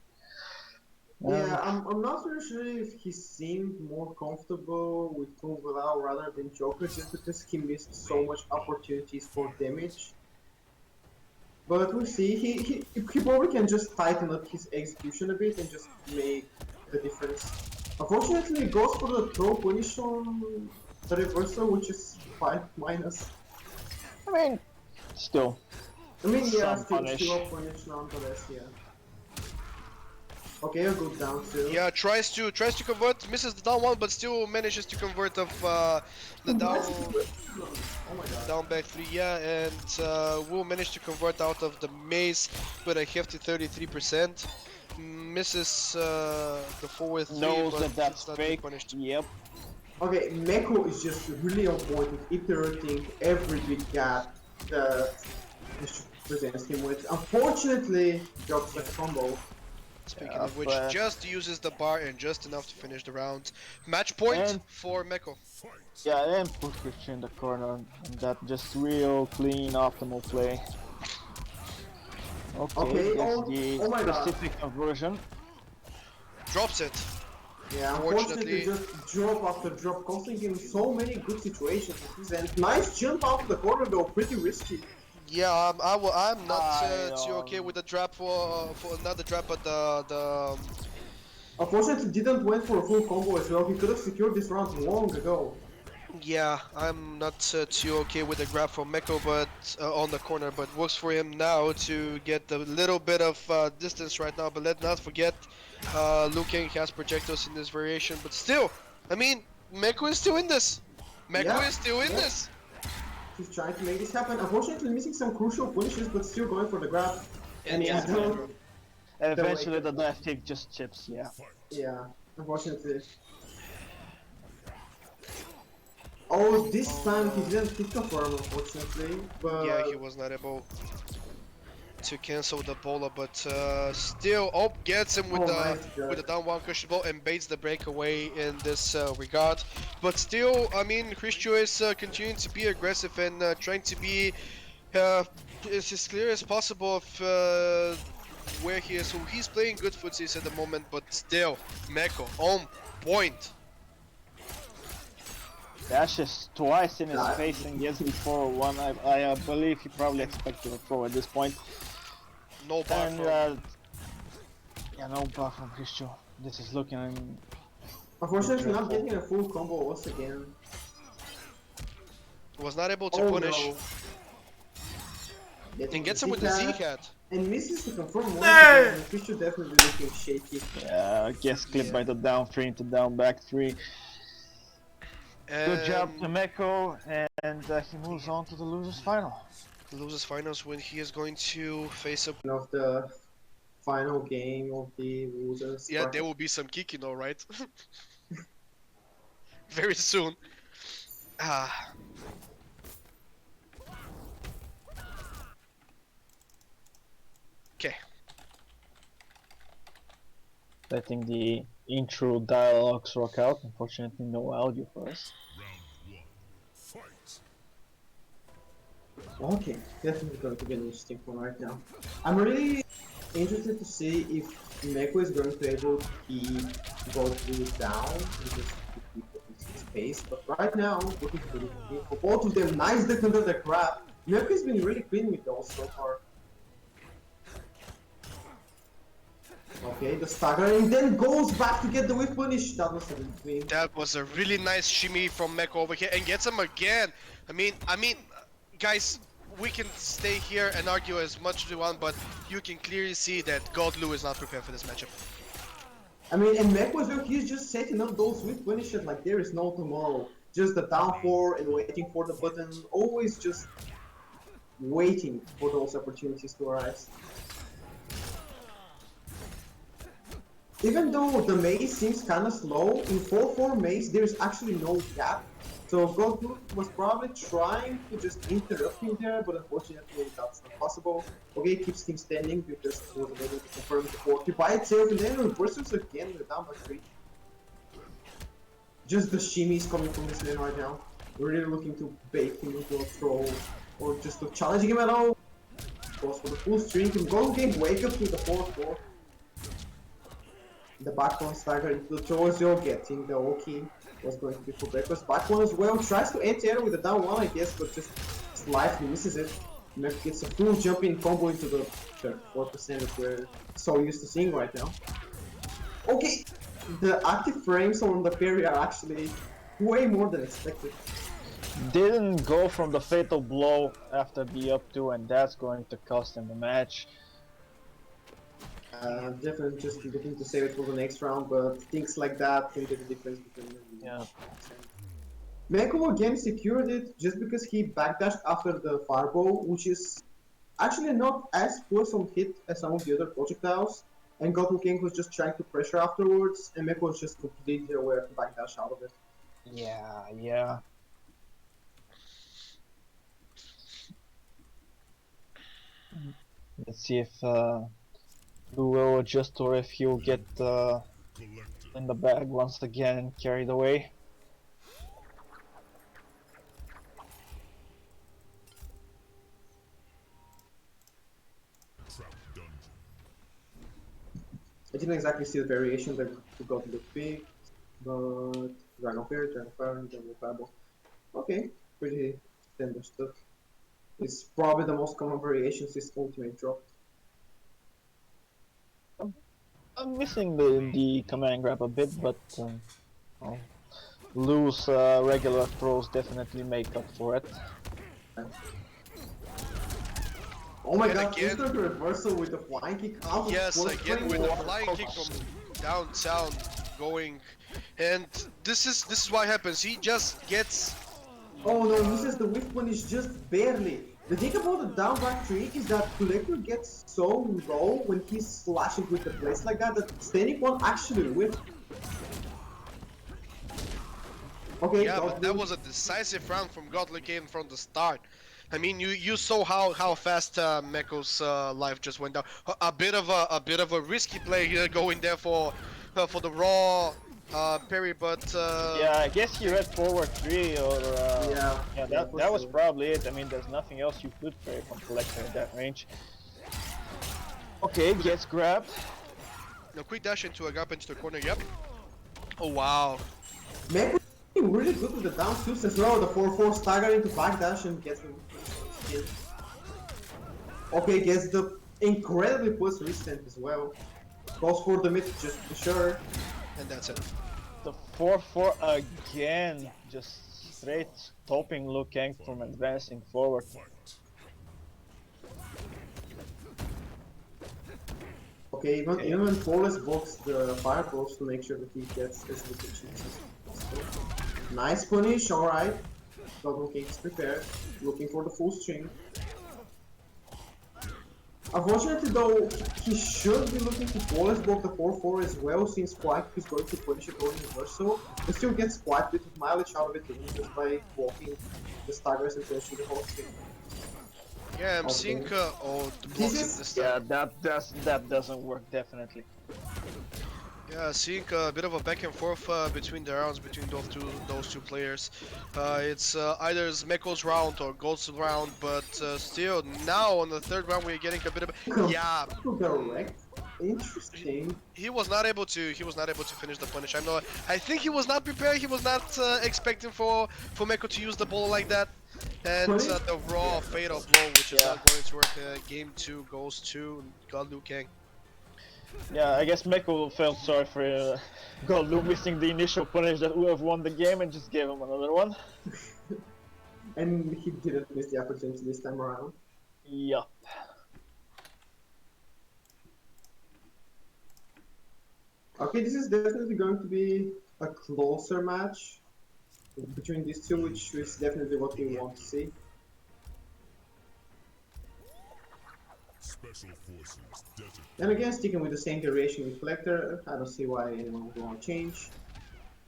Yeah, I'm not really sure if he seemed more comfortable with Kung Lao rather than Joker just because he missed so much opportunities for damage. But we'll see, he probably can just tighten up his execution a bit and just make the difference. Unfortunately, he goes for the throw punish on the reversal, which is 5 minus. I mean, still. I mean, yeah, Some still punish. a punish nonetheless, yeah. Okay, a good down too. Yeah, tries to convert, misses the down one, but still manages to convert of the down Oh my god. down back 3. Yeah, and will manage to convert out of the maze with a hefty 33%. Misses the forward 3, Knows but that that's it's not being fake. punished. Yep. Okay, Meko is just really on point with iterating every big gap that this presents him with. Unfortunately, drops the combo. Speaking Yeah, of which, but- just uses the bar and just enough to finish the round. Match point And- for Meko. Yeah, and put Hrischouuu in the corner, and that just real clean, optimal play. Okay, gets the oh my god. specific conversion. Drops it. Yeah, unfortunately just drop after drop, costing him so many good situations. And nice jump out of the corner though, pretty risky. Yeah, I'm not I too okay with the drop for not the drop, but the Unfortunately didn't went for a full combo as well, he could have secured this round long ago. yeah, I'm not too okay with the grab from Meko, but on the corner, but works for him now to get a little bit of distance right now. But let's not forget, Liu Kang has projectiles in this variation, but still, I mean, Meko is still in this. Meko is still in this. He's trying to make this happen. Unfortunately missing some crucial punishes, but still going for the grab. And he has yeah, the drop. Eventually the dive kick just chips, yeah. Yeah, unfortunately. Oh, this time he didn't hit confirm, unfortunately. But Yeah, he was not able to cancel the bowler, but still, gets him with the down one cushion ball and baits the breakaway in this regard. But still, I mean, Hrischouuu is continuing to be aggressive and trying to be as clear as possible of where he is. So he's playing good footsies at the moment, but still, Meko on point. Dashes twice in his face and gets the 4-1. I believe he probably expected a throw at this point. No bar And from yeah, no bar from Hrischouuu. This is looking unfortunately not getting a full combo once again. Was not able to punish. And gets him with the Z-Cat. And misses to confirm one again. Hrischouuu definitely looking shaky. Yeah, gets clipped by the down 3 into down back 3. Good job to Meko, and he moves on to the losers final. The losers finals when he is going to face up. Of the final game of the losers. Yeah, there will be some kicking, all right. Very soon. Ah. Okay. Letting the intro dialogues rock out. Unfortunately, no audio for us. Okay, definitely going to be an interesting one right now. I'm really interested to see if Meko is going to be able to keep GodLiuLiu down because to keep his pace. But right now, looking for both of them, nice deck under the grab. Meko has been really clean with those so far. Okay, the stagger and then goes back to get the whip punish. That was a good clean. That was a really nice shimmy from Meko over here and gets him again. I mean, guys, we can stay here and argue as much as we want, but you can clearly see that GodLiuLiu is not prepared for this matchup. I mean, and Meko as well, he's just setting up those whip punishes like there is no tomorrow. Just the down 4 and waiting for the button. Always just waiting for those opportunities to arise. Even though the maze seems kinda slow, in 4-4 maze there's actually no gap. So GodLiuLiu was probably trying to just interrupt him there, but unfortunately that's not possible. Okay, keeps him standing because he wasn't able to confirm the 40 by itself and then reverses again with down by 3. Just the shimmies coming from this man right now. We're really looking to bait him into a throw or just to challenging him at all. Goes for the full streak and GodLiuLiu can wake up to the 4-4. The back one stagger into the Torso, getting the Oki. Was going to be for breakfast. Back one as well. Tries to anti-air with the down one, I guess, but just slightly misses it. Meko gets a full jumping combo into the 4% that we're so used to seeing right now. Okay, the active frames on the parry are actually way more than expected. Didn't go from the fatal blow after the up 2, and that's going to cost him the match. Definitely just looking to save it for the next round, but things like that can be the difference between them. Yeah. Meko again secured it just because he backdashed after the fireball, which is actually not as poor some hit as some of the other projectiles. And GodLiuLiu was just trying to pressure afterwards, and Meko was just completely aware to backdash out of it. Yeah. Let's see if Liu will adjust or if he'll get in the bag once again and carried away. I didn't exactly see the variation that GodLiuLiu picked, but Dragon Fire, and Dragon Fireball. Okay, pretty standard stuff. It's probably the most common variation since Ultimate dropped. I'm missing the command grab a bit, but Liu's regular throws definitely make up for it. Oh my And god, again, instant reversal with the flying kick out. Yes, again with the flying kick from downtown going, and this is what happens. He just gets. Oh no, misses the whip punish just barely. The thing about the down back 3 is that Kollector gets so low when he's slashing with the blades like that standing one actually whips. Okay, Yeah, but that was a decisive round from GodLiuLiu from the start. I mean, you saw how fast Meko's life just went down. A bit of a risky play here, going there for the raw parry, but yeah, I guess he read forward 3 or yeah, that was probably it. I mean, there's nothing else you could parry from Kollector in that range. Okay, gets grabbed. a quick dash into a gap into the corner. Yep. Oh wow. Meko really good with the down twos as well. The 4-4 stagger into backdash and gets the kill. Okay, gets the incredibly plus restant as well. Goes for the mid just to be sure. And that's it. The 4-4 again, just straight stopping Liu Kang from advancing forward. Okay, even Flawless blocks the fireballs to make sure that he gets as little cheats as possible. Nice punish, alright. GodLiuLiu is prepared, looking for the full string. Unfortunately though, he should be looking to flawless block the 4-4 as well, since quite he's going to punish it on reversal, but still gets quite a bit of mileage out of it just by blocking the staggers and finishing the whole string. Yeah, I'm Okay. seeing oh, the blocks him this time. Yeah, that doesn't work definitely. Yeah, seeing a bit of a back and forth between the rounds between those two players. It's either Meko's round or Gold's round, but still now on the third round we're getting a bit of yeah. Correct. Interesting. He was not able to finish the punish. I think he was not prepared. He was not expecting for Meko to use the ball like that. And the raw fatal blow, which is not going to work. Game 2 goes to GodLiuLiu Kang. Yeah, I guess Meko felt sorry for GodLiuLiu missing the initial punish that would have won the game and just gave him another one. And he didn't miss the opportunity this time around. Yup. Okay, this is definitely going to be a closer match between these two, which is definitely what we want to see. Special forces designated. And again, sticking with the same variation with Kollector, I don't see why anyone would want to change.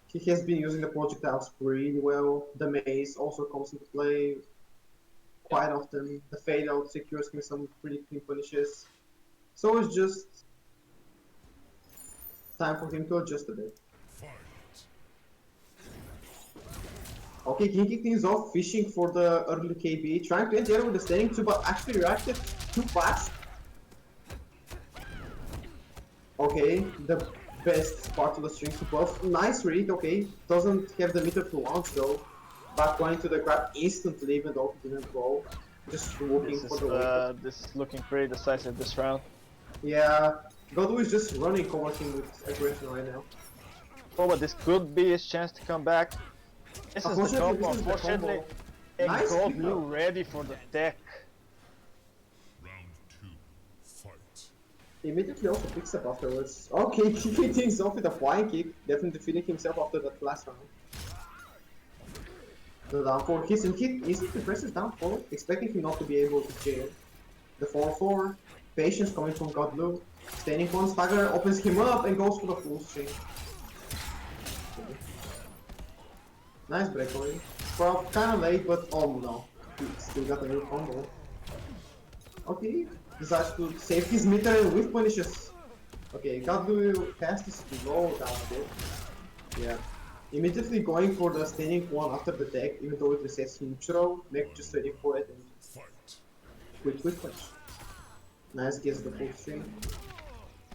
He has been using the projectiles really well. The maze also comes into play quite often. The fade out secures him some pretty clean punishes. So it's just time for him to adjust a bit. Okay, can kick things off, fishing for the early KB, trying to enter with the standing 2, but actually reacted too fast. Okay, the best part of the string to buff. Nice read, okay. Doesn't have the meter to launch though. But going to the grab instantly, even though he didn't roll. Just looking for the way. This is looking pretty decisive this round. Yeah, GodLiuLiu is just running, covering with aggression right now. Oh, but this could be his chance to come back. This is the combo, unfortunately. And Nice GodLiuLiu ready for the tech. Round 2. Fight. Immediately also picks up afterwards. Okay, kicking things off with a flying kick, definitely defeating himself after that last round. The down 4 hits and hit instantly presses down 4, expecting him not to be able to jail. The 4-4, patience coming from GodLiuLiu. Standing one stagger opens him up and goes for the full string. Okay. Nice breakaway. Well, kinda late, but oh no. He still got a new combo. Okay, decides to save his meter with punishes. Okay, GodLiuLiu has to slow down a bit. Yeah. Immediately going for the standing one after the tech, even though it resets neutral, Meko just waiting for it and quick punch. Nice, gets the full string.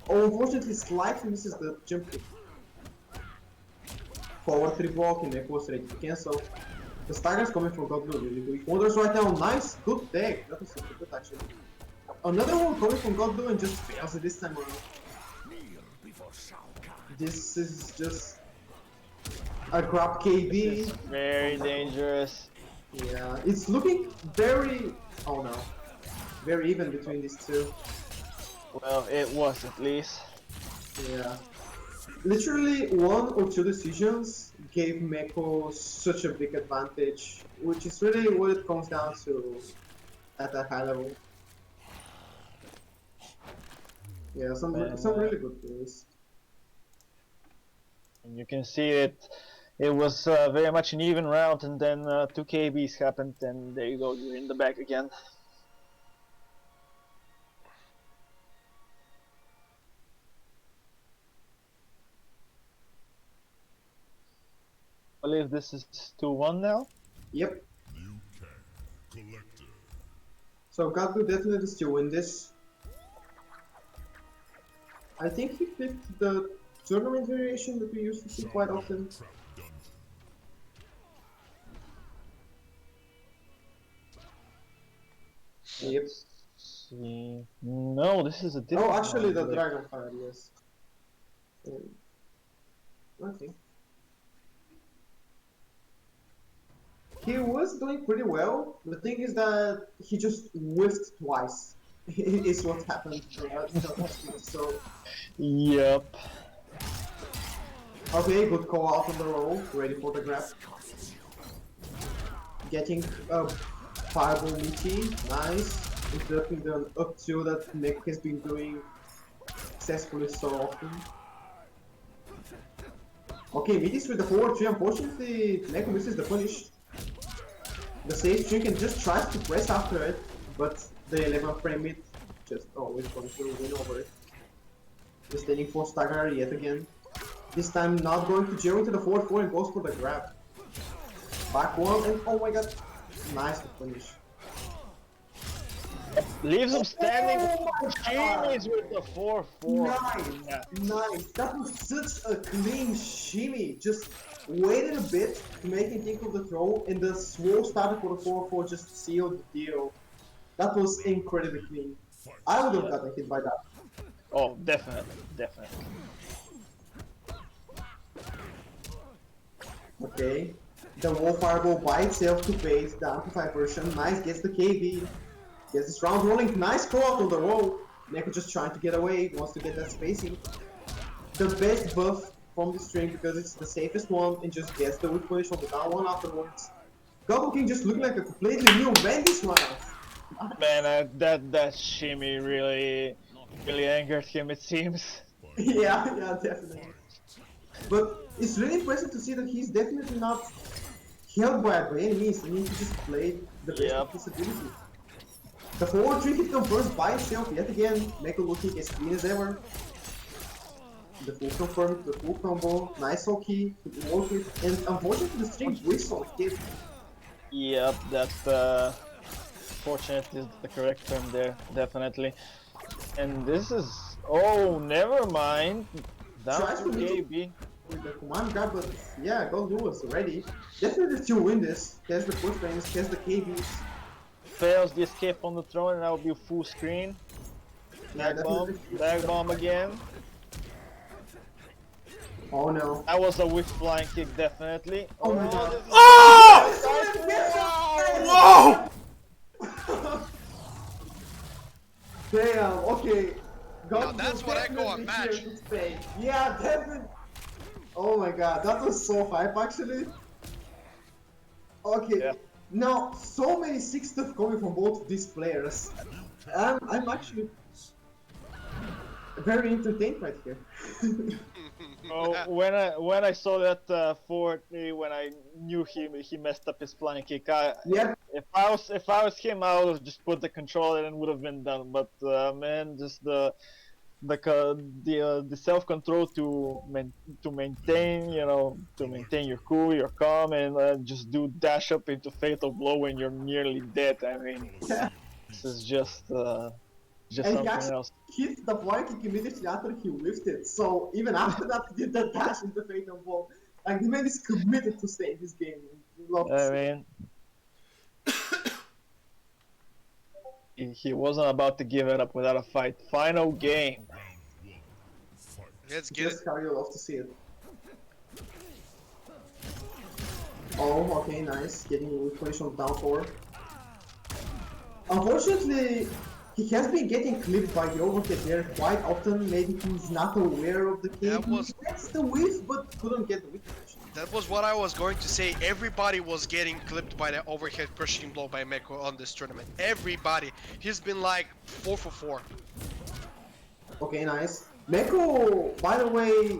Oh, unfortunately slightly misses the jump kick. Forward 3 block and Meko was ready to cancel. The stagger's coming from GodLiuLiu, really doing wonders right now. Nice, good tech. That was super good actually. Another one coming from GodLiuLiu and just fails it this time around. This is just a grab KB. This is very dangerous. Yeah, it's looking very, oh no, very even between these two. Well, it was at least. Yeah. Literally 1 or 2 decisions gave Meko such a big advantage, which is really what it comes down to at a high level. Yeah, some really good plays. And you can see it was very much an even round, and then 2 KBs happened, and there you go, you're in the back again. I believe this is 2-1 now. Yep. Liu Kang. Kollector. So GodLiuLiu definitely still win this. I think he picked the tournament variation that we used to see quite often. Trap dungeon. Yep. See. No, this is a different Oh, actually, the one. Dragonfire, yes. Okay. He was doing pretty well. The thing is that he just whiffed twice. Is what happened. So Yep. okay, good call out on the roll. Ready for the grab. Getting a fireball meaty. Nice. Interrupting the up two that Meko has been doing successfully so often. Okay, meaties with the forward 3. Unfortunately, Meko misses the punish. The safe streak and just tries to press after it, but the 11 frame mid just always going to win over it. Just standing for stagger yet again. This time not going to jail into the forward 4 and goes for the grab. Back one and oh my god, nice to finish. Leaves him standing. Oh my god. Jimmy's with the 4-4. Nice, Yeah. nice. That was such a clean shimmy. Just waited a bit to make him think of the throw, and the slow starter for the 4-4 just sealed the deal. That was incredibly clean. I would have gotten hit by that. Oh, definitely, definitely. Okay. The wall fireball by itself to base the amplified version. Nice, gets the KV. Gets this round rolling. Nice call out on the roll. Meko just trying to get away, wants to get that spacing. The best buff from the string because it's the safest one and just gets the weak punish on the down one afterwards. GodLiuLiu just looking like a completely new man this round. Man, that shimmy really angered him, it seems. Yeah, definitely. But it's really impressive to see that he's definitely not held by any means. I mean, he just played the best of his ability. The forward 3 hit confirms by itself yet again. Meko looking as clean as ever. The full confirm, the full combo, nice hockey to work with, and unfortunately the string whistle hit. Yep, that's fortunate is the correct term there, definitely. And this is oh, never mind. Down Tries to to make KB. with the command grab, but yeah, GodLiuLiu was ready. Definitely still win this. Has the push frames, has the KBs. Fails the escape on the throne, and that will be full screen. Yeah, Bag bomb again. Oh no. That was a whiff flying kick, definitely. Oh my god. Oh! Whoa! Damn, okay. Now that's what I call a definitely match. here to stay. Yeah, definitely. Oh my god, that was so hype actually. Okay. Yeah. Now, so many sick stuff coming from both of these players. I'm actually very entertained right here. Oh, when I saw that forward three, when I knew he messed up his flying kick, Yep. if I was him, I would have just put the controller and would have been done. But man, just the self control to maintain, you know, to maintain your cool, your calm, and just do dash up into fatal blow when you're nearly dead. I mean, this is just And he something actually else. hit the flying kick immediately after he whiffed it. So even after that, he did the dash into fatal blow. Like the man is committed to stay in this game. Love to I see. mean, he wasn't about to give it up without a fight. Final game. Let's get it. Just how you love to see it. Oh, okay, nice. Getting a weak punish on down 4. Unfortunately, he has been getting clipped by the overhead there quite often. Maybe he's not aware of the kick. That was- He gets the whiff, but couldn't get the weak punish. That was what I was going to say. Everybody was getting clipped by the overhead crushing blow by Meko on this tournament. Everybody. He's been like 4 for 4. Okay, nice. Meko, by the way,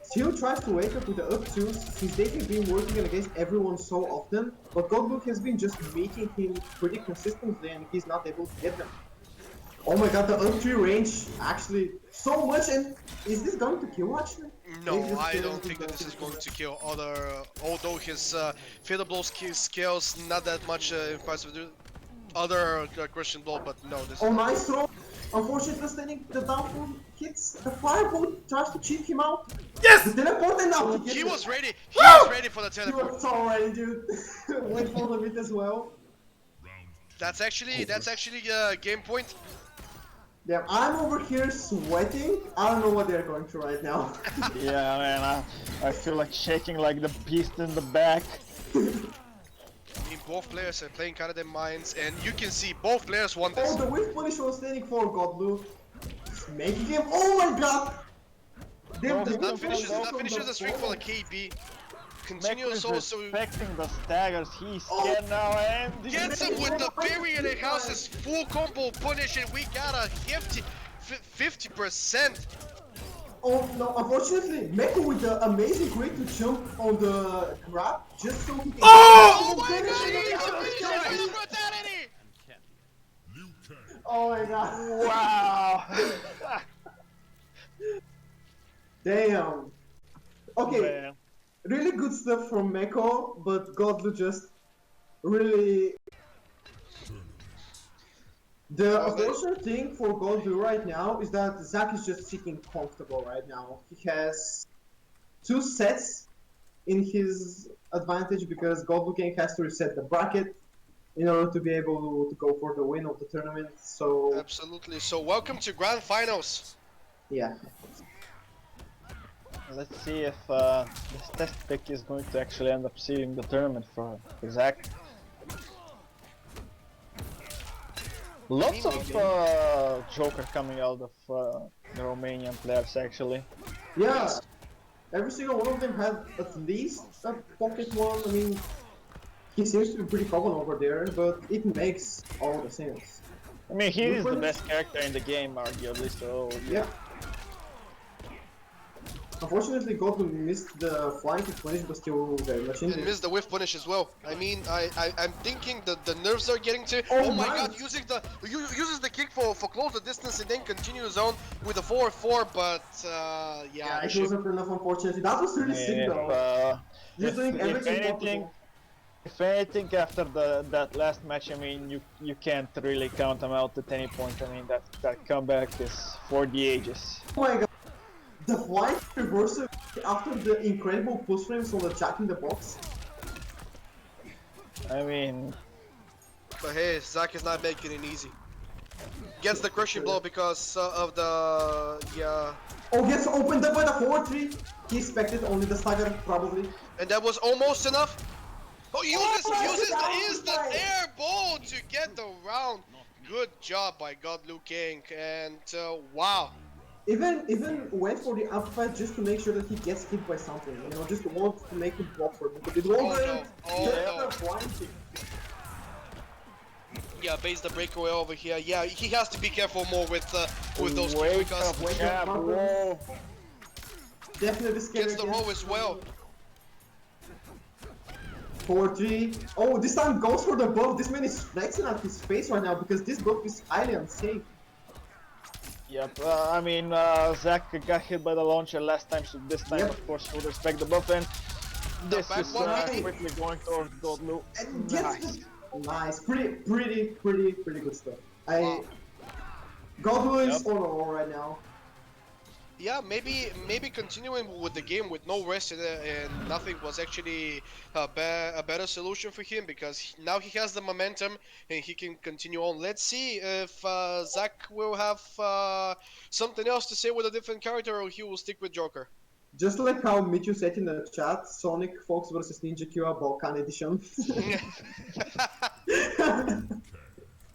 still tries to wake up with the up twos. He's definitely been working against everyone so often, but GodLiuLiu has been just meeting him pretty consistently and he's not able to get them. Oh my god, the up 3 range actually so much, and is this going to kill actually? No, Maybe this I kills don't him think that down this is to going the- to kill although his fatal blow skills not that much impressive. Other Christian blow, but no, this Oh, is nice throw! Unfortunately, standing the downfall hits the fireball, tries to cheat him out. Yes! The teleport and now he gets was ready. He was ready for the it. He teleport. was so ready, dude. Wait for the bit as well. That's actually a game point. Yeah, I'm over here sweating. I don't know what they're going through right now. Yeah, man, I feel like shaking like the beast in the back. both players are playing out of their minds, and you can see both players want this. Oh, the whiff punish was standing for GodLiu. He's making him. Oh my god! That finishes the streak for the KB. Continues also. Respecting the staggers, he's scared now and Gets him with the berry and it houses full combo punish, and we got a 50%. Oh no, unfortunately, Meko with the amazing great to jump on the grab just so he can. Oh my god, he's brutality! Liu Kang. Oh my god. wow. Damn. Okay, Man. really good stuff from Meko, but GodLiu just really. The unfortunate thing for GodLiu right now is that Zach is just sitting comfortable right now. He has 2 sets in his advantage because GodLiu has to reset the bracket in order to be able to go for the win of the tournament. So Absolutely. So welcome to Grand Finals. yeah. Let's see if this test pick is going to actually end up sealing the tournament for Zach. Lots of Joker coming out of the Romanian players actually. Yeah, every single one of them had at least a pocket one. I mean, he seems to be pretty common over there, but it makes all the sense. I mean, he is the best character in the game, arguably, so Yeah. Unfortunately, GodLiu missed the flying to punish, but still very much in And it. missed the whiff punish as well. I mean, I'm thinking the nerves are getting to. Oh, Oh my nice. god, uses the kick for close the distance and then continues on with a 4-4, but Yeah, it wasn't enough, unfortunately. That was really sick, though. Just doing everything possible. if anything, after that last match, I mean, you can't really count him out at any point. I mean, that comeback is for the ages. Oh my god. The flying reversal after the incredible push frames on the Jack in the box. I mean, But hey, Zach is not making it easy. Gets the crushing blow because of the Oh, gets opened up by the 4-3. He expected only the stagger, probably. and that was almost enough. Oh, uses the nice. instant air ball to get the round. Good job by GodLiu Kang, and wow. Even went for the upfight just to make sure that he gets hit by something. You know, just want to make him block for it because it wasn't. Oh, no. Flying kick. Yeah, base the breakaway over here. Yeah, he has to be careful more with those kicks wake because up, wake up, whoa. Definitely scary. gets the roll as well. 4-3. Oh, this time goes for the buff. This man is flexing at his face right now because this buff is highly unsafe. Yep, I mean, Zach got hit by the launcher last time, so this time, Yep. of course, he would respect the buff, and this back is one hit. quickly going towards GodLiu. And Nice. gets nice. Pretty good stuff. GodLiu is on a roll right now. Yeah, maybe continuing with the game with no rest and nothing was actually a better solution for him because now he has the momentum and he can continue on. Let's see if Zach will have something else to say with a different character or he will stick with Joker. Just like how Mitchu said in the chat, Sonic Fox vs Ninja Kira Balkan Edition.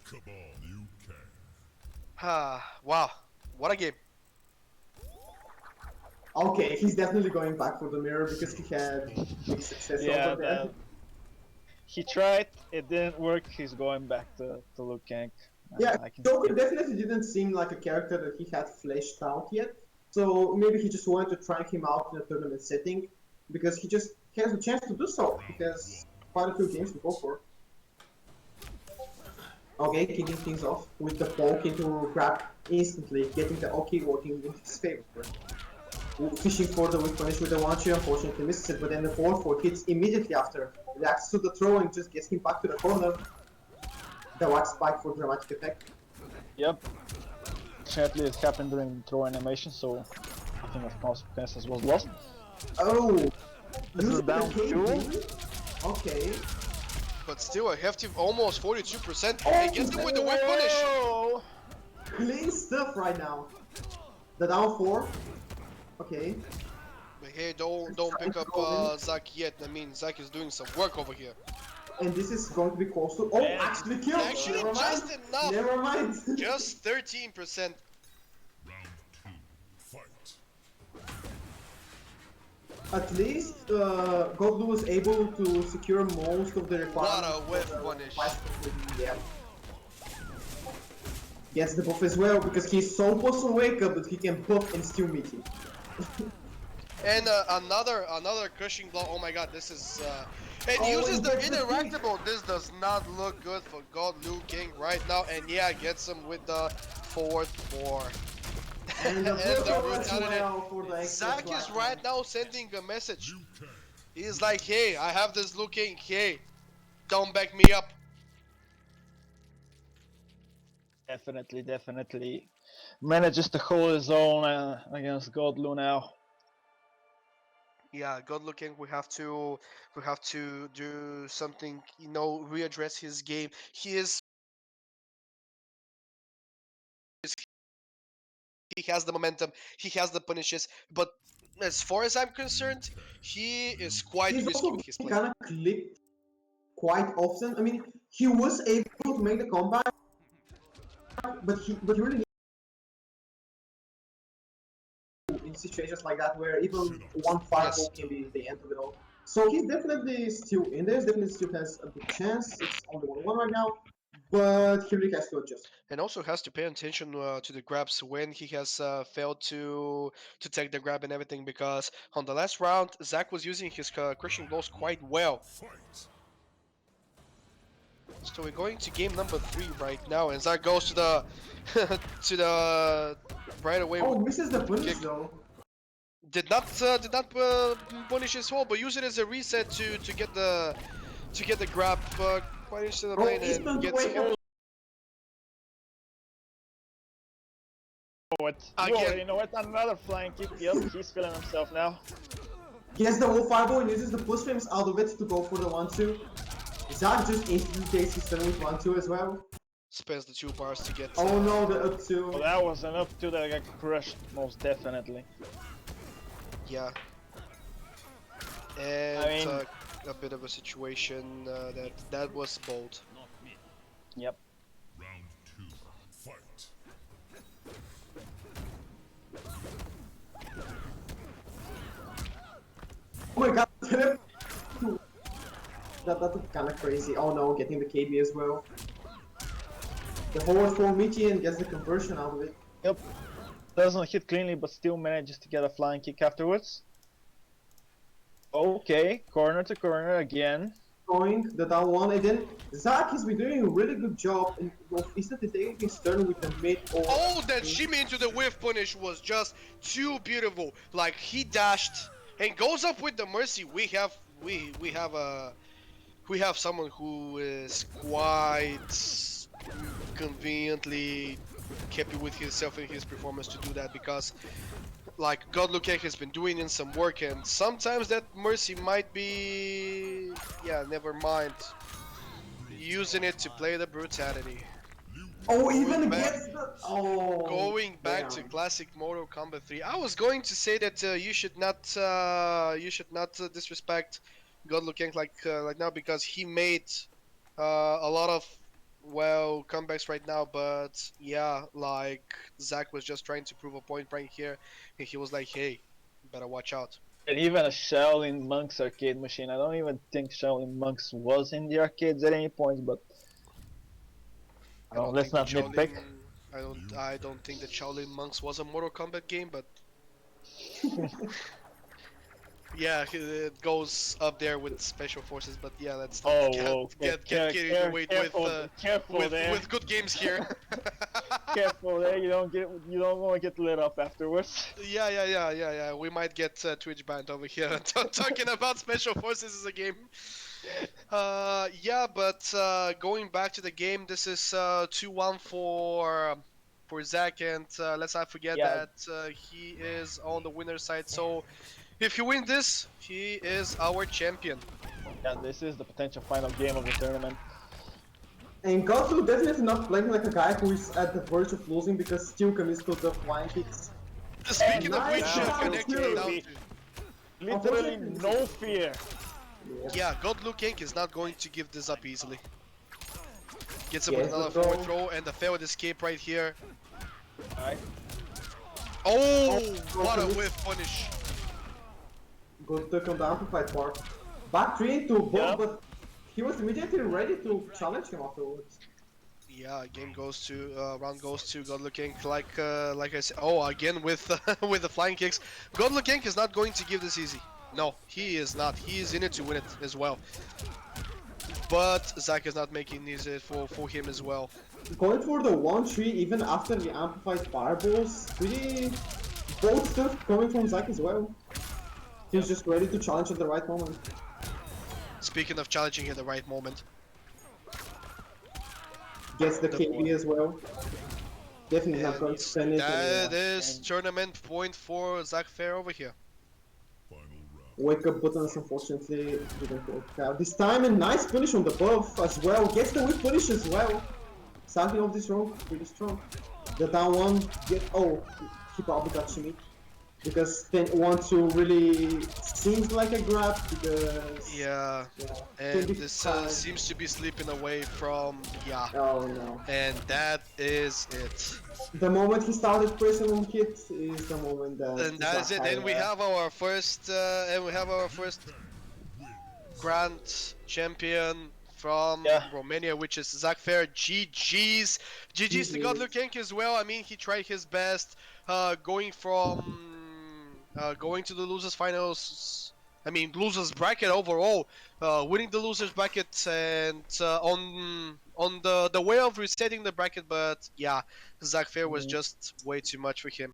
Cabal Liu Kang. Wow, what a game. Okay, he's definitely going back for the mirror because he had big success Yeah, over there. he tried, it didn't work, he's going back to Liu Kang. Yeah, I can Joker see it. definitely didn't seem like a character that he had fleshed out yet. So maybe he just wanted to try him out in a tournament setting because he just has a chance to do so because quite a few games to go for. Okay, kicking things off with the poke into grab instantly, getting the OK working in his favor. Fishing for the weak punish with the 1-3, unfortunately misses it, but then the 4-4 hits immediately after. Reacts to the throw and just gets him back to the corner. The wax spike for dramatic effect. Yep. Fortunately, it happened during the throw animation, so nothing of consequences was lost. Oh! This is using the down KB? Okay. But still a hefty almost 42%. And gets him with the whip punish. Whoa! Clean stuff right now. The down 4. Okay. But hey, don't pick up Zach yet. I mean, Zach is doing some work over here. and this is going to be close to. Oh, actually killed! Actually, Never mind. just enough. Never mind. Just 13%. Round two. Fight. At least GodLiuLiu was able to secure most of the requirements. What a whiff punish. Yeah. Gets the buff as well because he's so close to wake up that he can buff and still meet him. And another crushing blow. Oh my god, this is and Oh, uses and the gets the interactable. This does not look good for GodLiuLiu King right now. And yeah, gets him with the forward 4. And the And the brutality brutality. well for the extra Zach is slap. right now sending a message. Liu Kang. He's like, hey, I have this Liu King. Hey, don't back me up. Definitely. Manages to hold his own against GodLiuLiu now. Yeah, GodLiuLiu King, we have to do something, you know, readdress his game. He has the momentum, he has the punishes, but as far as I'm concerned, he is quite He's risky also with his play. kind of clicked quite often. I mean, he was able to make the comeback, but he really needs in situations like that where even one fireball can be the end of it all. So he's definitely still in there. Definitely still has a good chance. It's only 1-1 right now, but he really has to adjust. And also has to pay attention to the grabs when he has failed to take the grab and everything, because on the last round Zach was using his crushing blows quite well. Fight. So we're going to game number 3 right now, and Zach goes to the to the right away. Oh, with misses the punish kick. though. Did not punish his wall, but use it as a reset to get the grab quite into the Oh, lane instant and gets wake up. Again. You know what? Another flying kick. Yep, he's feeling himself now. Gets the whole fireball and uses the push frames out of it to go for the 1-2. Zach just instantly takes his turn with 1-2 as well. spends the 2 bars to get. Oh no, the up 2. Well, that was an up 2 that got crushed, most definitely. Yeah. And I mean- a bit of a situation that was bold. Yep. Round two. Fight. Oh my god, that's kind of crazy. Oh no, getting the KB as well. The forward 4 Michi and gets the conversion out of it. Yep. Doesn't hit cleanly, but still manages to get a flying kick afterwards. Okay, corner to corner again. Going the down 1, and then Zach has been doing a really good job of instantly taking his turn with the mid or. Oh, that shimmy into the whiff punish was just too beautiful. Like, he dashed and goes up with the mercy. We have someone who is quite conveniently happy with himself and his performance to do that, because like GodLiuLiu has been doing in some work, and sometimes that mercy might be, yeah, never mind, using it to play the brutality. Oh, even back- gets the. Oh. Going back to damn. classic Mortal Kombat 3, I was going to say that you should not disrespect GodLiuLiu like now, because he made a lot of comebacks right now, but yeah, like Zach was just trying to prove a point right here, and he was like, hey, better watch out. And even a Shaolin Monks arcade machine. I don't even think Shaolin Monks was in the arcades at any point, but let's think not that nitpick. I don't think that Shaolin Monks was a Mortal Kombat game, but yeah, it goes up there with Special Forces, but yeah, let's not get carried away with good games here. Careful there, you don't want to get lit up afterwards. Yeah. We might get Twitch banned over here talking about Special Forces as a game. Yeah, but going back to the game, this is 2-1 for Zach, and let's not forget that he is on the winner's side. So if he wins this, he is our champion. Yeah, this is the potential final game of the tournament. And GodLiuLiu definitely not playing like a guy who is at the verge of losing because still commits to the flying kicks. Speaking of nice which, round connecting two. down to... Literally no fear. Yeah, GodLiuLiu is not going to give this up easily. Gets him Yes, with another the throw. forward throw and the failed escape right here. Alright. Oh, Oh, what a good. whiff punish. Good tuck on the amplified part. Back 3 into both, Yeah. but he was immediately ready to challenge him afterwards. Yeah, game goes to round goes to GodLiuLiu like I said. Oh, again with with the flying kicks. GodLiuLiu is not going to give this easy. No, he is not. He is in it to win it as well. But Zach is not making it easy for him as well. Going for the 1-3 even after the amplified fireballs, pretty bold stuff coming from Zach as well. He's just ready to challenge at the right moment. Speaking of challenging at the right moment. Gets the The KB as well. Definitely not going to spend it. That is tournament point for Zach Fair over here. Final round. Wake up buttons unfortunately didn't work out this time, and nice punish on the buff as well. Gets the whip punish as well. Starting off this round pretty strong. The down one he probably got shimmy. Because then 1-2 really seems like a grab because Yeah, and this seems to be slipping away from Oh no. and that is it. The moment he started pressing on hit is the moment that And that is it. And we have our first grand champion from Romania, which is Zach Fair. GG's to GodLiuLiu as well. I mean, he tried his best, going to the losers finals. I mean, losers bracket overall, winning the losers bracket and on the way of resetting the bracket. But yeah, Zach Fair was just way too much for him.